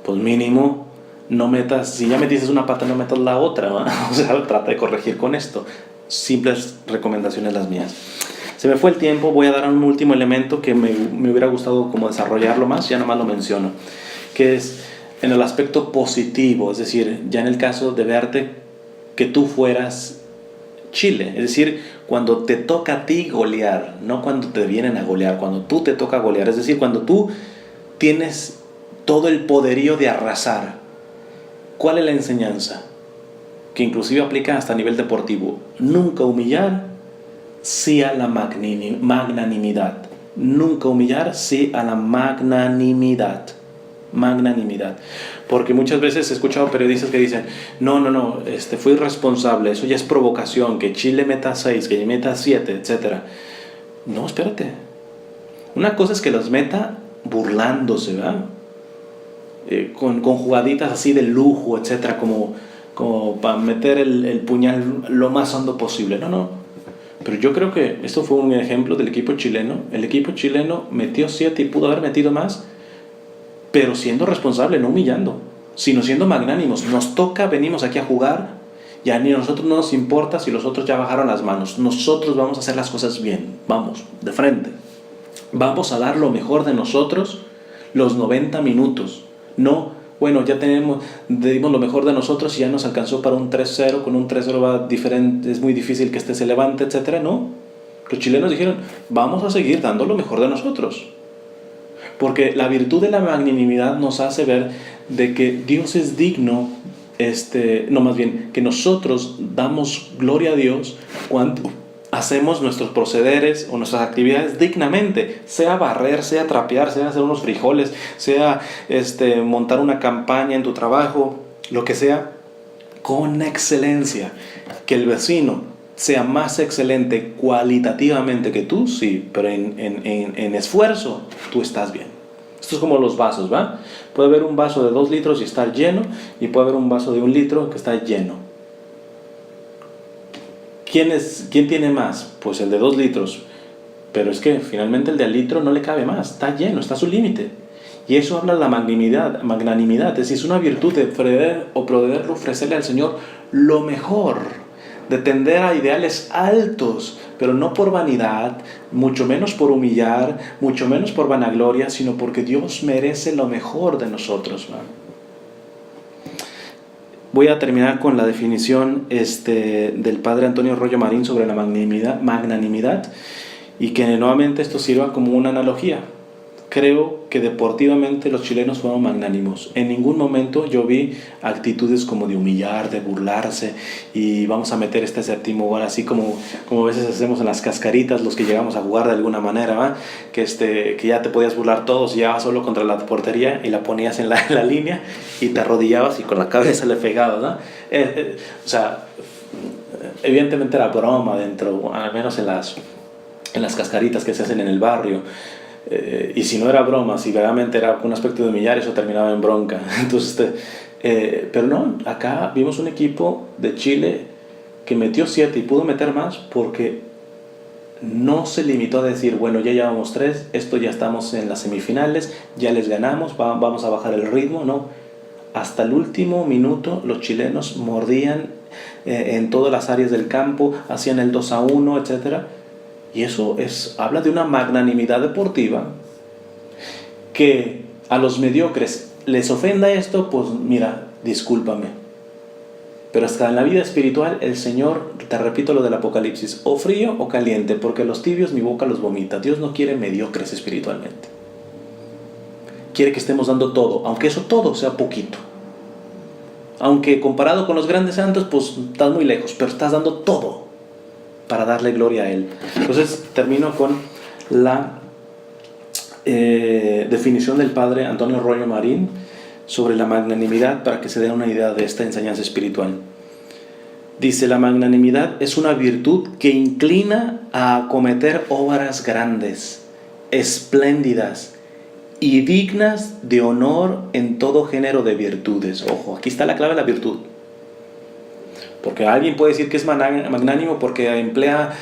pues mínimo no metas, si ya metiste una pata, no metas la otra, ¿no? O sea, trata de corregir con esto. Simples recomendaciones las mías. Se me fue el tiempo, voy a dar un último elemento que me hubiera gustado como desarrollarlo más, ya nomás lo menciono, que es en el aspecto positivo, es decir, ya en el caso de verte que tú fueras Chile, es decir, cuando te toca a ti golear, no cuando te vienen a golear, cuando tú te toca golear, es decir, cuando tú tienes todo el poderío de arrasar. ¿Cuál es la enseñanza? Que inclusive aplica hasta a nivel deportivo. Nunca humillar, sí a la magnanimidad. Nunca humillar, sí a la magnanimidad. Magnanimidad. Porque muchas veces he escuchado periodistas que dicen, no, fui irresponsable, eso ya es provocación, que Chile meta 6, que meta 7, etc. No, espérate. Una cosa es que los meta burlándose, ¿verdad? Con jugaditas así de lujo, etcétera, como para meter el puñal lo más hondo posible. No. Pero yo creo que esto fue un ejemplo del equipo chileno. El equipo chileno metió 7 y pudo haber metido más, pero siendo responsable, no humillando, sino siendo magnánimos. Nos toca, venimos aquí a jugar, ya ni a nosotros no nos importa si los otros ya bajaron las manos. Nosotros vamos a hacer las cosas bien, vamos, de frente. Vamos a dar lo mejor de nosotros los 90 minutos. No, bueno, ya dimos lo mejor de nosotros y ya nos alcanzó para un 3-0, con un 3-0 va diferente, es muy difícil que este se levante, etcétera. No, los chilenos dijeron, vamos a seguir dando lo mejor de nosotros. Porque la virtud de la magnanimidad nos hace ver de que Dios es digno, más bien, que nosotros damos gloria a Dios cuando hacemos nuestros procederes o nuestras actividades dignamente, sea barrer, sea trapear, sea hacer unos frijoles, sea montar una campaña en tu trabajo, lo que sea, con excelencia. Que el vecino sea más excelente cualitativamente que tú, sí, pero en esfuerzo tú estás bien. Esto es como los vasos, ¿va? Puede haber un vaso de 2 litros y estar lleno, y puede haber un vaso de 1 litro que está lleno. ¿Quién tiene más? Pues el de 2 litros. Pero es que finalmente el de al litro no le cabe más, está lleno, está a su límite. Y eso habla de la magnanimidad, es decir, es una virtud de poder ofrecerle al Señor lo mejor, de tender a ideales altos, pero no por vanidad, mucho menos por humillar, mucho menos por vanagloria, sino porque Dios merece lo mejor de nosotros, ¿no? Voy a terminar con la definición del padre Antonio Rollo Marín sobre la magnanimidad, y que nuevamente esto sirva como una analogía. creo que deportivamente los chilenos fueron magnánimos. En ningún momento yo vi actitudes como de humillar, de burlarse y vamos a meter este séptimo gol, así como a veces hacemos en las cascaritas los que llegamos a jugar de alguna manera, ¿va? Que ya te podías burlar todos, llegabas solo contra la portería y la ponías en la línea y te arrodillabas y con la cabeza le pegabas, ¿no? O sea, evidentemente era broma dentro, al menos en las cascaritas que se hacen en el barrio. Y si no era broma, si realmente era un aspecto de humillar, eso terminaba en bronca. Entonces, pero no, acá vimos un equipo de Chile que metió 7 y pudo meter más porque no se limitó a decir, bueno, ya llevamos 3, esto ya estamos en las semifinales, ya les ganamos, vamos a bajar el ritmo. No, hasta el último minuto los chilenos mordían en todas las áreas del campo, hacían el 2-1, etcétera. Y eso habla de una magnanimidad deportiva que a los mediocres les ofenda esto, pues mira, discúlpame. Pero hasta en la vida espiritual el Señor, te repito lo del Apocalipsis, o frío o caliente, porque los tibios mi boca los vomita. Dios no quiere mediocres espiritualmente. Quiere que estemos dando todo, aunque eso todo sea poquito. Aunque comparado con los grandes santos, pues estás muy lejos, pero estás dando todo para darle gloria a Él. Entonces termino con la definición del padre Antonio Royo Marín sobre la magnanimidad para que se den una idea de esta enseñanza espiritual. Dice: la magnanimidad es una virtud que inclina a acometer obras grandes, espléndidas y dignas de honor en todo género de virtudes. Ojo, aquí está la clave de la virtud. Porque alguien puede decir que es magnánimo porque emplea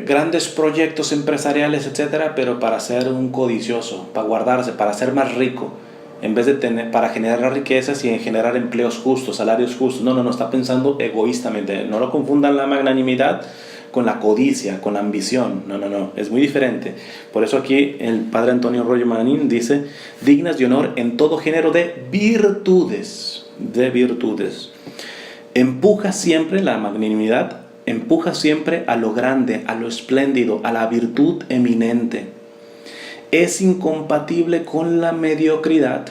grandes proyectos empresariales, etcétera, pero para ser un codicioso, para guardarse, para ser más rico, en vez de para generar riquezas y en generar empleos justos, salarios justos. No, está pensando egoístamente. No lo confundan la magnanimidad con la codicia, con la ambición. No, es muy diferente. Por eso aquí el padre Antonio Royo Marín dice: dignas de honor en todo género de virtudes. Empuja siempre, la magnanimidad empuja siempre a lo grande, a lo espléndido, a la virtud eminente. Es incompatible con la mediocridad.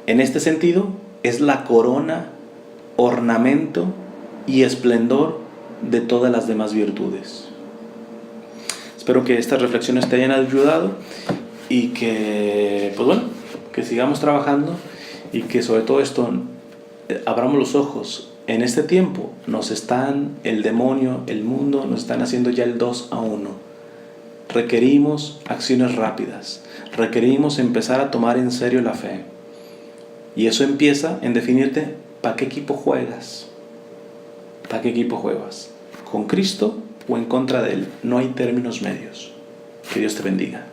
En este sentido, es la corona, ornamento y esplendor de todas las demás virtudes. Espero que estas reflexiones te hayan ayudado y que, que sigamos trabajando y que sobre todo esto abramos los ojos. En este tiempo el demonio, el mundo, nos están haciendo ya el 2-1. Requerimos acciones rápidas. Requerimos empezar a tomar en serio la fe. Y eso empieza en definirte para qué equipo juegas. ¿Para qué equipo juegas? ¿Con Cristo o en contra de Él? No hay términos medios. Que Dios te bendiga.